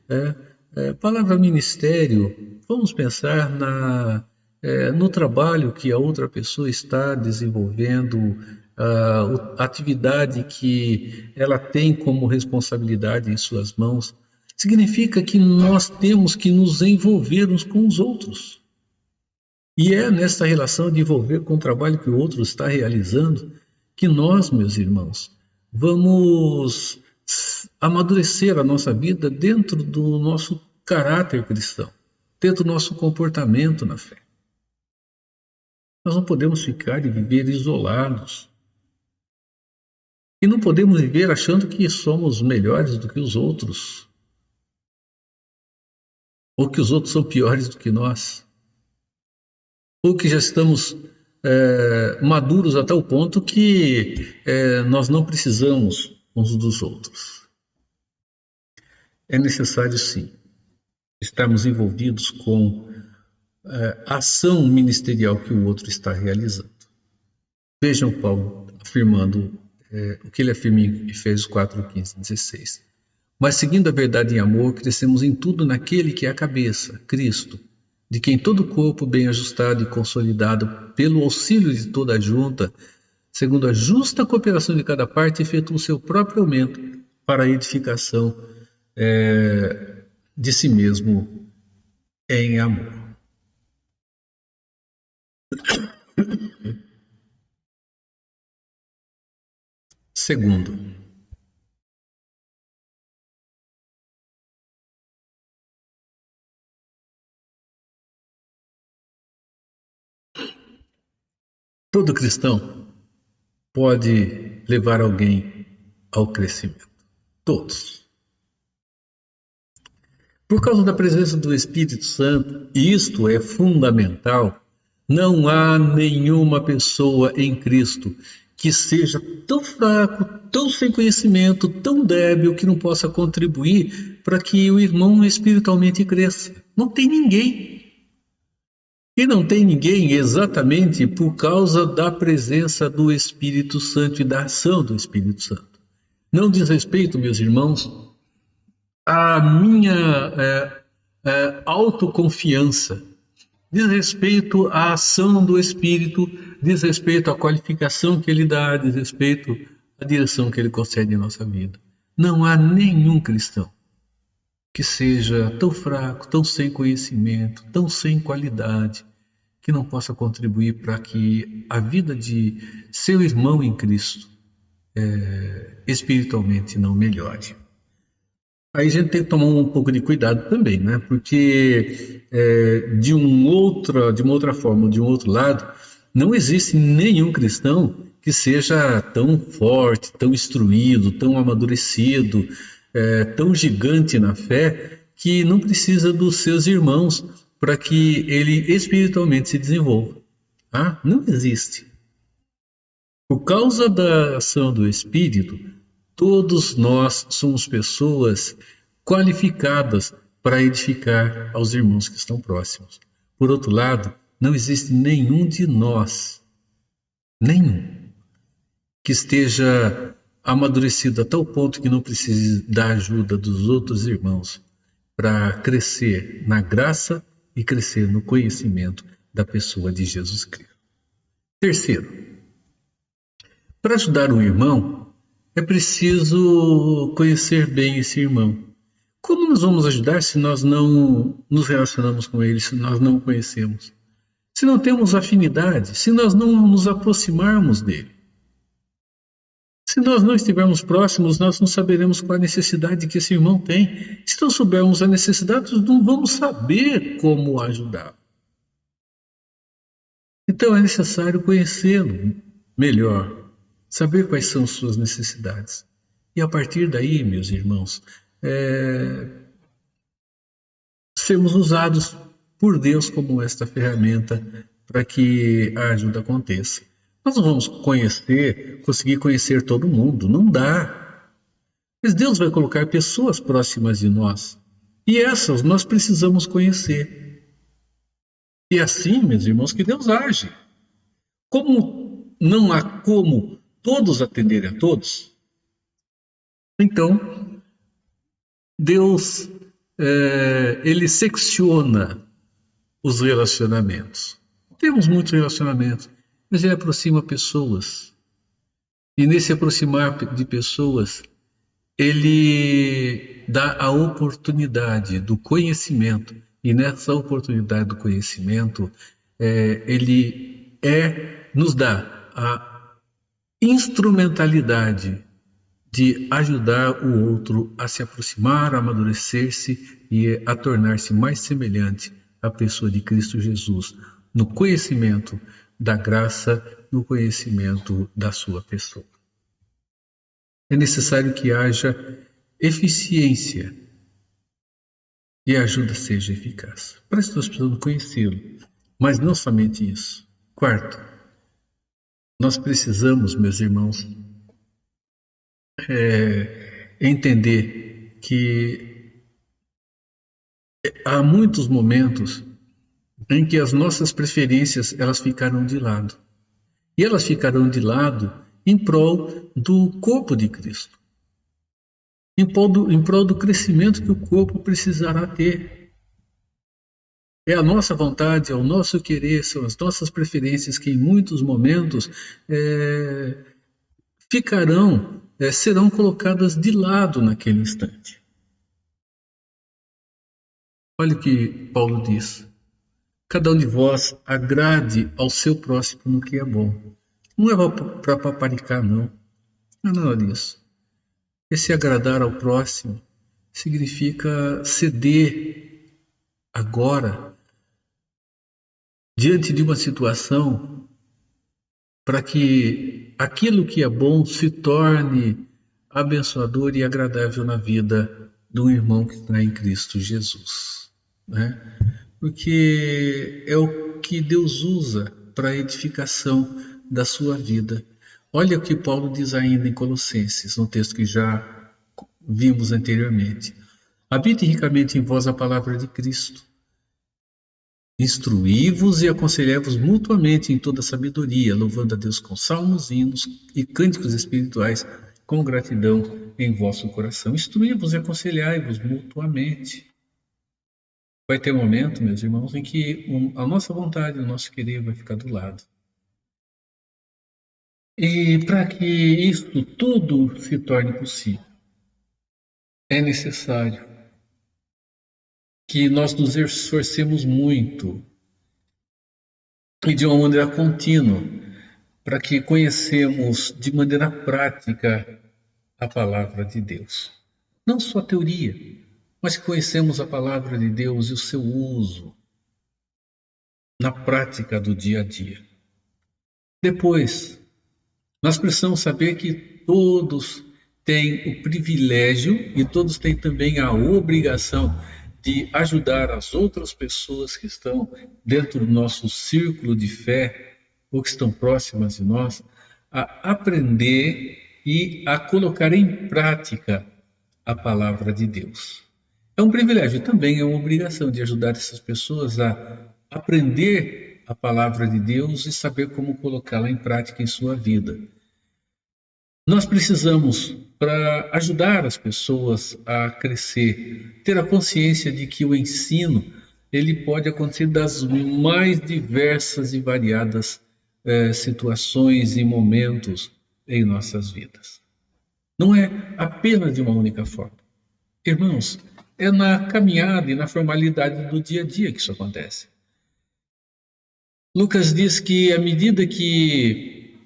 Palavra ministério, vamos pensar no trabalho que a outra pessoa está desenvolvendo, a atividade que ela tem como responsabilidade em suas mãos. Significa que nós temos que nos envolver uns com os outros. E é nessa relação de envolver com o trabalho que o outro está realizando que nós, meus irmãos, vamos amadurecer a nossa vida dentro do nosso caráter cristão, dentro do nosso comportamento na fé. Nós não podemos ficar e viver isolados. E não podemos viver achando que somos melhores do que os outros, ou que os outros são piores do que nós, ou que já estamos maduros a tal ponto que nós não precisamos uns dos outros. É necessário, sim, estarmos envolvidos com a ação ministerial que o outro está realizando. Vejam Paulo afirmando o que ele afirma em Efésios 4, 15, 16. Mas seguindo a verdade em amor, crescemos em tudo naquele que é a cabeça, Cristo, de quem todo o corpo bem ajustado e consolidado pelo auxílio de toda a junta, segundo a justa cooperação de cada parte, efetua o seu próprio aumento para a edificação de si mesmo em amor. Segundo, Todo cristão pode levar alguém ao crescimento. Todos. Por causa da presença do Espírito Santo, e isto é fundamental, não há nenhuma pessoa em Cristo que seja tão fraco, tão sem conhecimento, tão débil, que não possa contribuir para que o irmão espiritualmente cresça. Não tem ninguém. E não tem ninguém exatamente por causa da presença do Espírito Santo e da ação do Espírito Santo. Não diz respeito, meus irmãos, à minha autoconfiança, diz respeito à ação do Espírito, diz respeito à qualificação que ele dá, diz respeito à direção que ele concede em nossa vida. Não há nenhum cristão que seja tão fraco, tão sem conhecimento, tão sem qualidade, que não possa contribuir para que a vida de seu irmão em Cristo espiritualmente não melhore. Aí a gente tem que tomar um pouco de cuidado também, né? Porque de uma outra forma, de um outro lado, não existe nenhum cristão que seja tão forte, tão instruído, tão amadurecido, tão gigante na fé, que não precisa dos seus irmãos para que ele espiritualmente se desenvolva. Ah, não existe. Por causa da ação do Espírito, todos nós somos pessoas qualificadas para edificar aos irmãos que estão próximos. Por outro lado, não existe nenhum de nós, nenhum, que esteja amadurecido a tal ponto que não precise da ajuda dos outros irmãos para crescer na graça e crescer no conhecimento da pessoa de Jesus Cristo. Terceiro, para ajudar um irmão, é preciso conhecer bem esse irmão. Como nós vamos ajudar se nós não nos relacionamos com ele, se nós não o conhecemos? Se não temos afinidade, se nós não nos aproximarmos dele? Se nós não estivermos próximos, nós não saberemos qual a necessidade que esse irmão tem. Se não soubermos a necessidade, nós não vamos saber como ajudá-lo. Então é necessário conhecê-lo melhor, saber quais são suas necessidades. E a partir daí, meus irmãos, sermos usados por Deus como esta ferramenta para que a ajuda aconteça. Nós não vamos conseguir conhecer todo mundo, não dá. Mas Deus vai colocar pessoas próximas de nós. E essas nós precisamos conhecer. E assim, meus irmãos, que Deus age. Como não há como todos atenderem a todos, então Deus ele secciona os relacionamentos. Temos muitos relacionamentos, mas ele aproxima pessoas. E nesse aproximar de pessoas, ele dá a oportunidade do conhecimento. E nessa oportunidade do conhecimento, ele nos dá a instrumentalidade de ajudar o outro a se aproximar, a amadurecer-se e a tornar-se mais semelhante à pessoa de Cristo Jesus, no conhecimento da graça, no conhecimento da sua pessoa. É necessário que haja eficiência e a ajuda seja eficaz. Para isso nós precisamos conhecê-lo, mas não somente isso. Quarto, nós precisamos, meus irmãos, entender que há muitos momentos em que as nossas preferências elas ficaram de lado. E elas ficarão de lado em prol do corpo de Cristo. Em prol do crescimento que o corpo precisará ter. É a nossa vontade, é o nosso querer, são as nossas preferências que em muitos momentos serão colocadas de lado naquele instante. Olha o que Paulo diz. Cada um de vós agrade ao seu próximo no que é bom. Não é para paparicar, não. Não é nada disso. Esse agradar ao próximo significa ceder agora diante de uma situação para que aquilo que é bom se torne abençoador e agradável na vida do irmão que está em Cristo Jesus, né? Porque é o que Deus usa para a edificação da sua vida. Olha o que Paulo diz ainda em Colossenses, no texto que já vimos anteriormente. Habite ricamente em vós a palavra de Cristo. Instruí-vos e aconselhai-vos mutuamente em toda sabedoria, louvando a Deus com salmos, hinos e cânticos espirituais, com gratidão em vosso coração. Instruí-vos e aconselhai-vos mutuamente. Vai ter um momento, meus irmãos, em que a nossa vontade, o nosso querer vai ficar do lado. E para que isso tudo se torne possível, é necessário que nós nos esforcemos muito e de uma maneira contínua para que conhecemos de maneira prática a palavra de Deus. Não só a teoria, mas que conhecemos a palavra de Deus e o seu uso na prática do dia a dia. Depois, nós precisamos saber que todos têm o privilégio e todos têm também a obrigação de ajudar as outras pessoas que estão dentro do nosso círculo de fé ou que estão próximas de nós a aprender e a colocar em prática a palavra de Deus. É um privilégio, também é uma obrigação de ajudar essas pessoas a aprender a palavra de Deus e saber como colocá-la em prática em sua vida. Nós precisamos, para ajudar as pessoas a crescer, ter a consciência de que o ensino ele pode acontecer das mais diversas e variadas situações e momentos em nossas vidas. Não é apenas de uma única forma. Irmãos, é na caminhada e na formalidade do dia a dia que isso acontece. Lucas diz que à medida que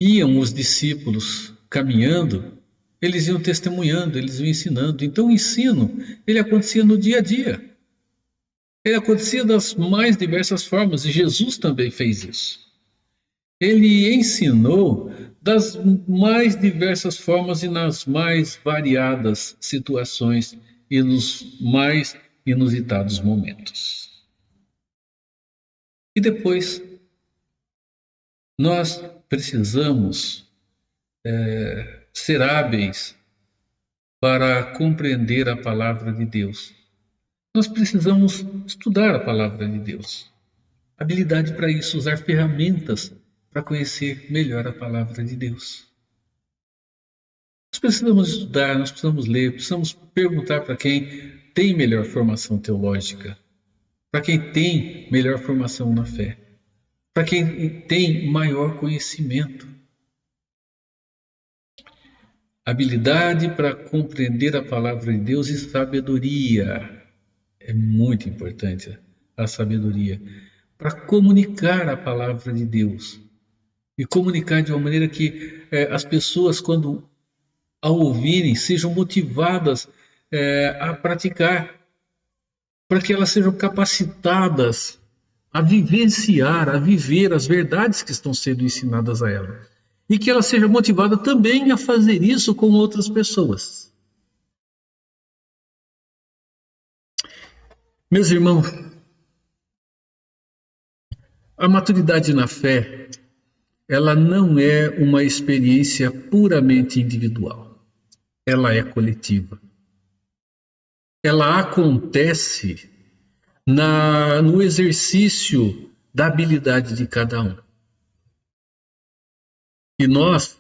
iam os discípulos caminhando, eles iam testemunhando, eles iam ensinando. Então o ensino, ele acontecia no dia a dia. Ele acontecia das mais diversas formas e Jesus também fez isso. Ele ensinou das mais diversas formas e nas mais variadas situações e nos mais inusitados momentos. E depois, nós precisamos ser hábeis para compreender a palavra de Deus. Nós precisamos estudar a palavra de Deus. Habilidade para isso, usar ferramentas para conhecer melhor a palavra de Deus. Nós precisamos estudar, nós precisamos ler, precisamos perguntar para quem tem melhor formação teológica, para quem tem melhor formação na fé, para quem tem maior conhecimento. Habilidade para compreender a palavra de Deus e sabedoria. É muito importante a sabedoria. Para comunicar a palavra de Deus. E comunicar de uma maneira que as pessoas, quando ao ouvirem, sejam motivadas a praticar. Para que elas sejam capacitadas a vivenciar, a viver as verdades que estão sendo ensinadas a elas. E que ela seja motivada também a fazer isso com outras pessoas. Meus irmãos, a maturidade na fé, ela não é uma experiência puramente individual. Ela é coletiva. Ela acontece no exercício da habilidade de cada um. E nós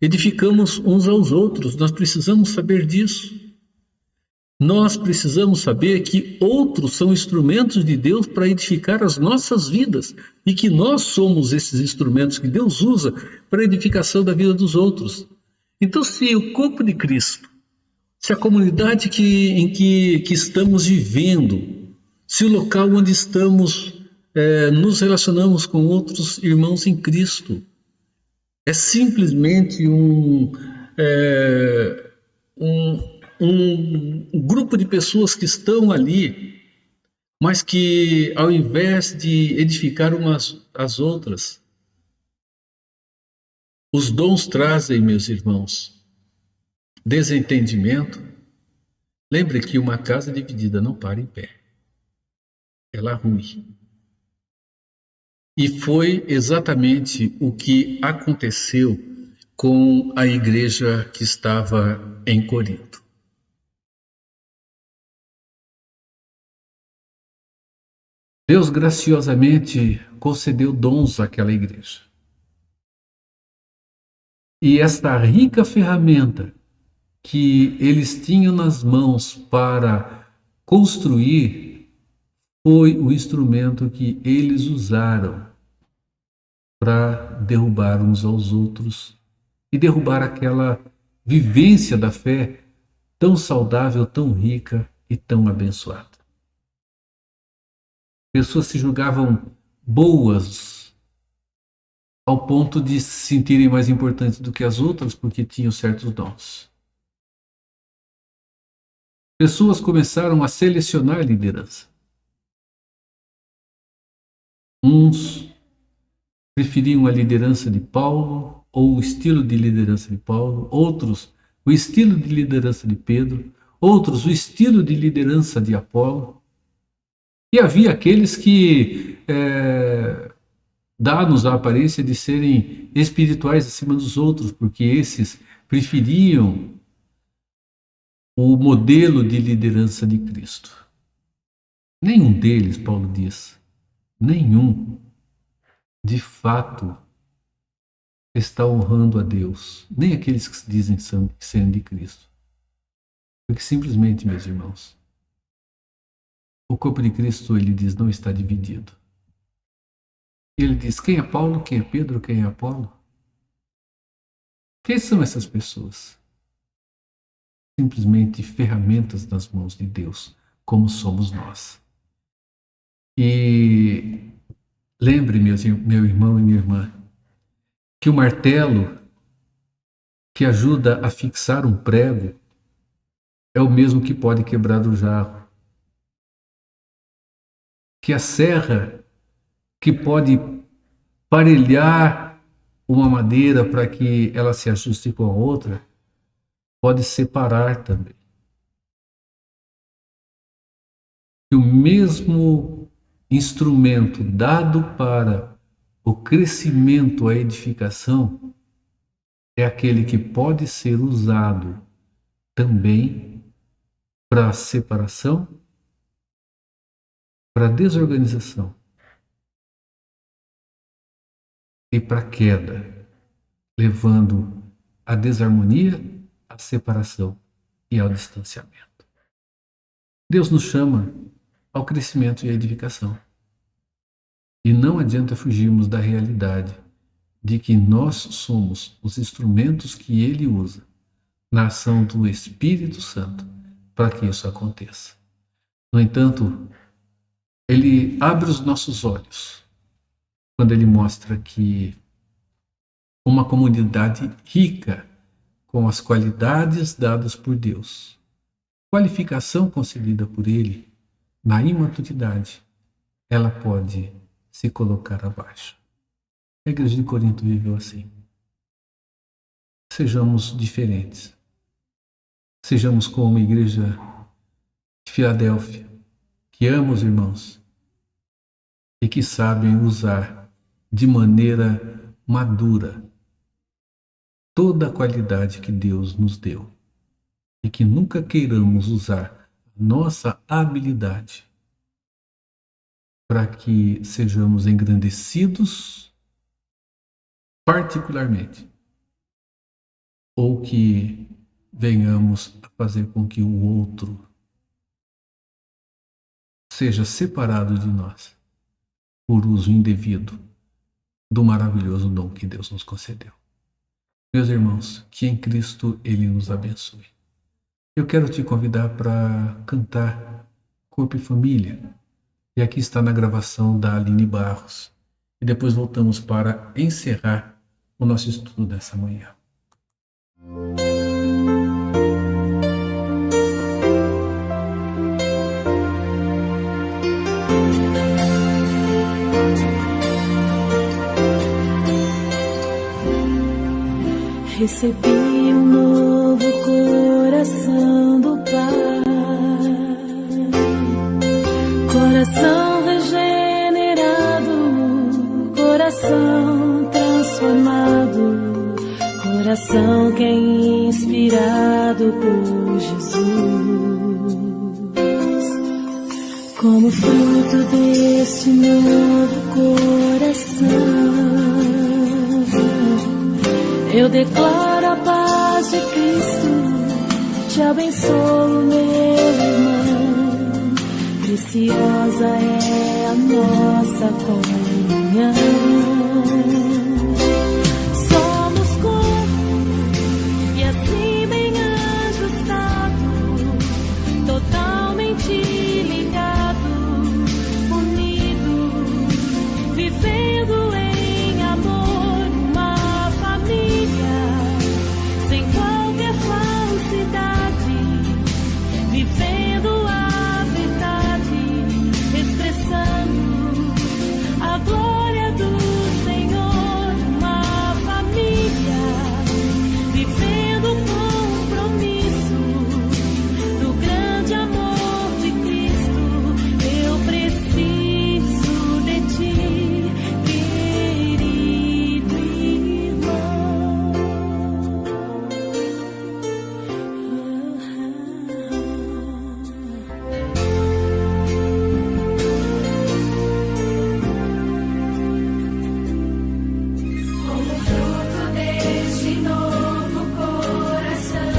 edificamos uns aos outros, nós precisamos saber disso. Nós precisamos saber que outros são instrumentos de Deus para edificar as nossas vidas e que nós somos esses instrumentos que Deus usa para a edificação da vida dos outros. Então, se o corpo de Cristo, se a comunidade em que estamos vivendo, se o local onde estamos nos relacionamos com outros irmãos em Cristo, é simplesmente um grupo de pessoas que estão ali, mas que ao invés de edificar umas às outras, Os dons trazem, meus irmãos, desentendimento. Lembre que uma casa dividida não para em pé. Ela rui. E foi exatamente o que aconteceu com a igreja que estava em Corinto. Deus graciosamente concedeu dons àquela igreja. E esta rica ferramenta que eles tinham nas mãos para construir foi o instrumento que eles usaram para derrubar uns aos outros e derrubar aquela vivência da fé tão saudável, tão rica e tão abençoada. Pessoas se julgavam boas ao ponto de se sentirem mais importantes do que as outras porque tinham certos dons. Pessoas começaram a selecionar liderança. Uns preferiam a liderança de Paulo ou o estilo de liderança de Paulo, outros o estilo de liderança de Pedro, outros o estilo de liderança de Apolo. E havia aqueles que dá-nos a aparência de serem espirituais acima dos outros, porque esses preferiam o modelo de liderança de Cristo. Nenhum deles, Paulo diz, nenhum, de fato, está honrando a Deus, nem aqueles que se dizem serem de Cristo. Porque simplesmente, meus irmãos, o corpo de Cristo, ele diz, não está dividido. Ele diz, quem é Paulo, quem é Pedro, quem é Apolo? Quem são essas pessoas? Simplesmente ferramentas nas mãos de Deus, como somos nós. E lembre, meu irmão e minha irmã, que o martelo que ajuda a fixar um prego é o mesmo que pode quebrar o jarro. Que a serra que pode parelhar uma madeira para que ela se ajuste com a outra, pode separar também. E o mesmo instrumento dado para o crescimento, a edificação, é aquele que pode ser usado também para a separação, para a desorganização e para a queda, levando à desarmonia, à separação e ao distanciamento. Deus nos chama ao crescimento e à edificação. E não adianta fugirmos da realidade de que nós somos os instrumentos que Ele usa na ação do Espírito Santo para que isso aconteça. No entanto, Ele abre os nossos olhos quando Ele mostra que uma comunidade rica com as qualidades dadas por Deus, qualificação concedida por Ele, na imaturidade, ela pode se colocar abaixo. A igreja de Corinto viveu assim. Sejamos diferentes. Sejamos como a igreja de Filadélfia, que ama os irmãos e que sabem usar de maneira madura toda a qualidade que Deus nos deu e que nunca queiramos usar nossa habilidade para que sejamos engrandecidos particularmente, ou que venhamos a fazer com que o outro seja separado de nós por uso indevido do maravilhoso dom que Deus nos concedeu. Meus irmãos, que em Cristo Ele nos abençoe. Eu quero te convidar para cantar Corpo e Família. E aqui está na gravação da Aline Barros. E depois voltamos para encerrar o nosso estudo dessa manhã. Recebi um novo coração do Pai, coração regenerado, coração transformado, coração que é inspirado por Jesus. Como fruto deste novo coração, eu declaro a paz de Cristo, te abençoo, meu irmão. Preciosa é a nossa comunhão. Somos corpo e assim bem ajustado, totalmente ligado, unido, vivendo em amor, uma família, sem qualquer falsidade, vivendo a verdade, expressando a glória do Senhor, uma família, vivendo o compromisso do grande amor de Cristo. Eu preciso de ti, querido irmão. Como fruto deste novo coração,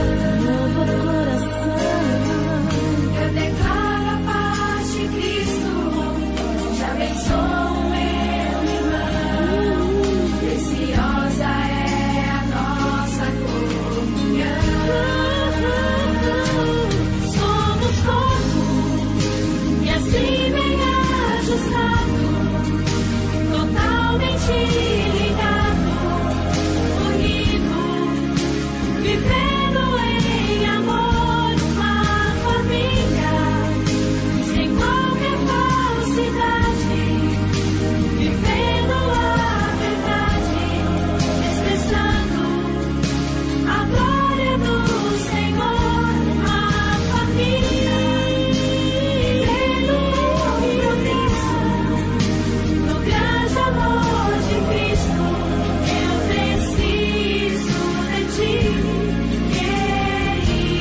eu declaro a paz de Cristo, te abençoo, meu irmão. Preciosa é a nossa comunhão. Somos corpo e assim bem ajustado, totalmente ligado, unido, vivendo em amor, uma família, sem qualquer falsidade, vivendo a verdade, expressando a glória do Senhor, uma família, vivendo o compromisso do grande amor de Cristo. Eu preciso de ti, querido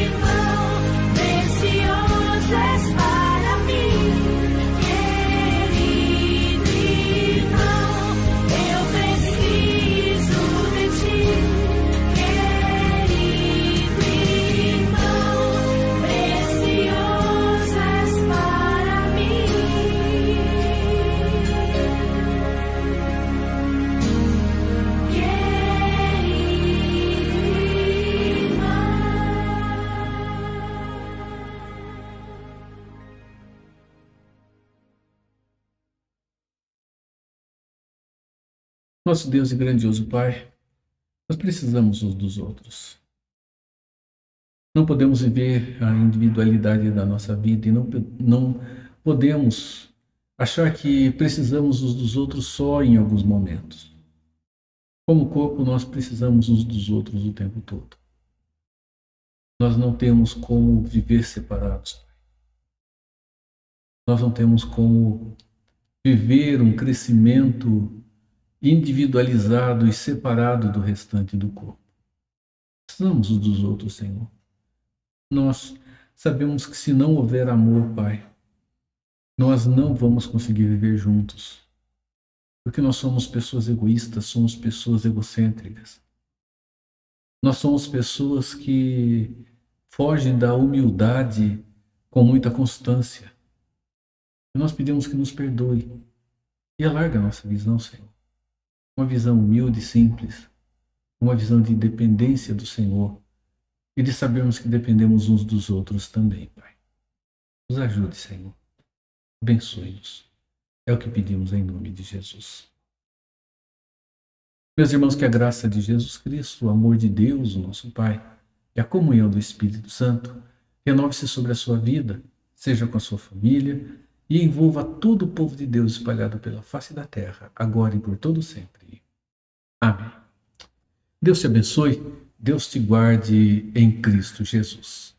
irmão. Precioso és para mim, querido irmão. Eu preciso de ti, querido irmão. Precioso és para mim. Nosso Deus e grandioso Pai, nós precisamos uns dos outros. Não podemos viver a individualidade da nossa vida e não podemos achar que precisamos uns dos outros só em alguns momentos. Como corpo, nós precisamos uns dos outros o tempo todo. Nós não temos como viver separados. Nós não temos como viver um crescimento individualizado e separado do restante do corpo. Precisamos uns dos outros, Senhor. Nós sabemos que se não houver amor, Pai, nós não vamos conseguir viver juntos. Porque nós somos pessoas egoístas, somos pessoas egocêntricas. Nós somos pessoas que fogem da humildade com muita constância. E nós pedimos que nos perdoe e alargue a nossa visão, Senhor. Uma visão humilde e simples, uma visão de dependência do Senhor e de sabermos que dependemos uns dos outros também, Pai. Nos ajude, Senhor. Abençoe-nos. É o que pedimos em nome de Jesus. Meus irmãos, que a graça de Jesus Cristo, o amor de Deus, o nosso Pai, e a comunhão do Espírito Santo renove-se sobre a sua vida, seja com a sua família, e envolva todo o povo de Deus espalhado pela face da terra, agora e por todo sempre. Amém. Deus te abençoe, Deus te guarde em Cristo Jesus.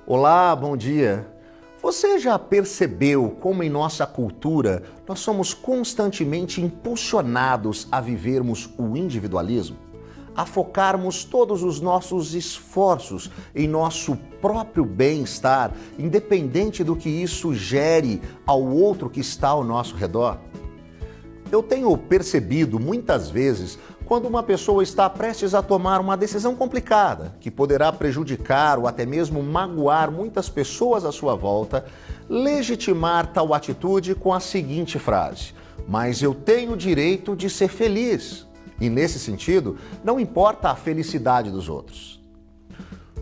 Olá, bom dia. Você já percebeu como em nossa cultura nós somos constantemente impulsionados a vivermos o individualismo? A focarmos todos os nossos esforços em nosso próprio bem-estar, independente do que isso gere ao outro que está ao nosso redor? Eu tenho percebido muitas vezes quando uma pessoa está prestes a tomar uma decisão complicada, que poderá prejudicar ou até mesmo magoar muitas pessoas à sua volta, legitimar tal atitude com a seguinte frase: mas eu tenho o direito de ser feliz. E nesse sentido, não importa a felicidade dos outros.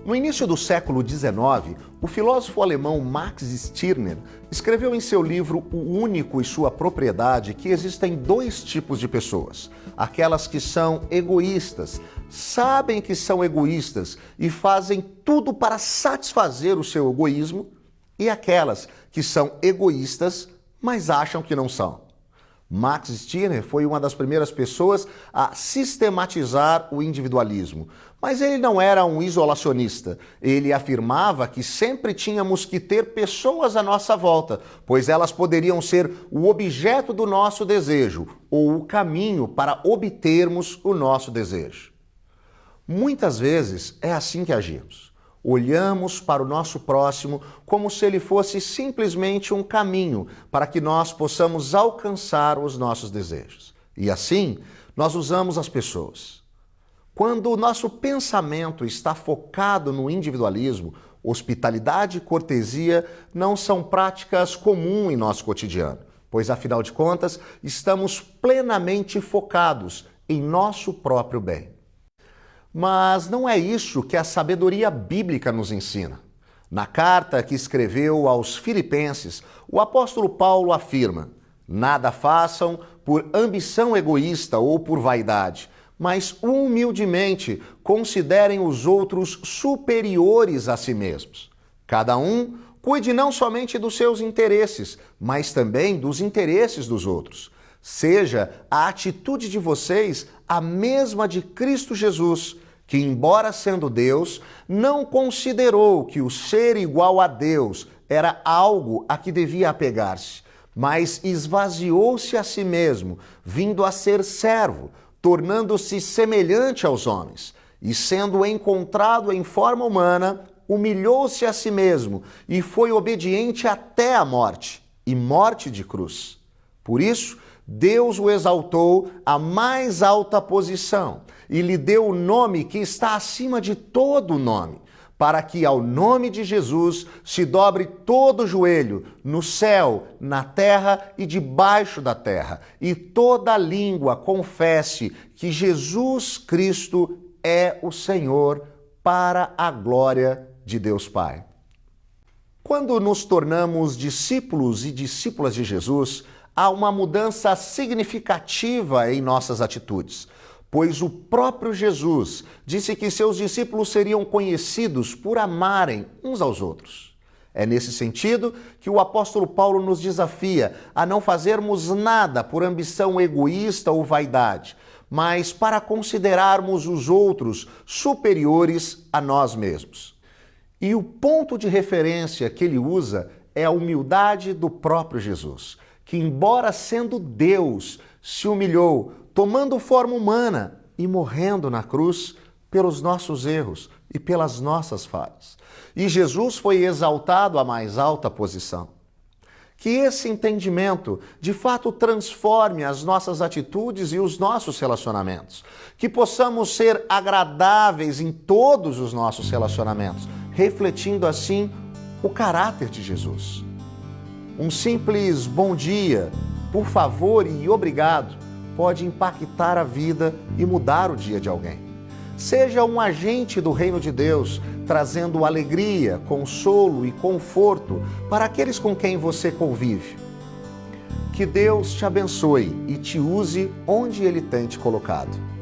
No início do século XIX, o filósofo alemão Max Stirner escreveu em seu livro O Único e Sua Propriedade que existem dois tipos de pessoas: aquelas que são egoístas, sabem que são egoístas e fazem tudo para satisfazer o seu egoísmo, e aquelas que são egoístas, mas acham que não são. Max Stirner foi uma das primeiras pessoas a sistematizar o individualismo, mas ele não era um isolacionista. Ele afirmava que sempre tínhamos que ter pessoas à nossa volta, pois elas poderiam ser o objeto do nosso desejo ou o caminho para obtermos o nosso desejo. Muitas vezes é assim que agimos. Olhamos para o nosso próximo como se ele fosse simplesmente um caminho para que nós possamos alcançar os nossos desejos. E assim, nós usamos as pessoas. Quando o nosso pensamento está focado no individualismo, hospitalidade e cortesia não são práticas comuns em nosso cotidiano, pois, afinal de contas, estamos plenamente focados em nosso próprio bem. Mas não é isso que a sabedoria bíblica nos ensina. Na carta que escreveu aos Filipenses, o apóstolo Paulo afirma: nada façam por ambição egoísta ou por vaidade, mas humildemente considerem os outros superiores a si mesmos. Cada um cuide não somente dos seus interesses, mas também dos interesses dos outros. Seja a atitude de vocês a mesma de Cristo Jesus, que, embora sendo Deus, não considerou que o ser igual a Deus era algo a que devia apegar-se, mas esvaziou-se a si mesmo, vindo a ser servo, tornando-se semelhante aos homens, e sendo encontrado em forma humana, humilhou-se a si mesmo e foi obediente até a morte, e morte de cruz. Por isso, Deus o exaltou à mais alta posição e lhe deu o nome que está acima de todo nome, para que ao nome de Jesus se dobre todo o joelho, no céu, na terra e debaixo da terra, e toda língua confesse que Jesus Cristo é o Senhor, para a glória de Deus Pai. Quando nos tornamos discípulos e discípulas de Jesus, há uma mudança significativa em nossas atitudes, pois o próprio Jesus disse que seus discípulos seriam conhecidos por amarem uns aos outros. É nesse sentido que o apóstolo Paulo nos desafia a não fazermos nada por ambição egoísta ou vaidade, mas para considerarmos os outros superiores a nós mesmos. E o ponto de referência que ele usa é a humildade do próprio Jesus, que, embora sendo Deus, se humilhou, tomando forma humana e morrendo na cruz pelos nossos erros e pelas nossas falhas. E Jesus foi exaltado à mais alta posição. Que esse entendimento, de fato, transforme as nossas atitudes e os nossos relacionamentos. Que possamos ser agradáveis em todos os nossos relacionamentos, refletindo assim o caráter de Jesus. Um simples bom dia, por favor e obrigado pode impactar a vida e mudar o dia de alguém. Seja um agente do reino de Deus, trazendo alegria, consolo e conforto para aqueles com quem você convive. Que Deus te abençoe e te use onde Ele tem te colocado.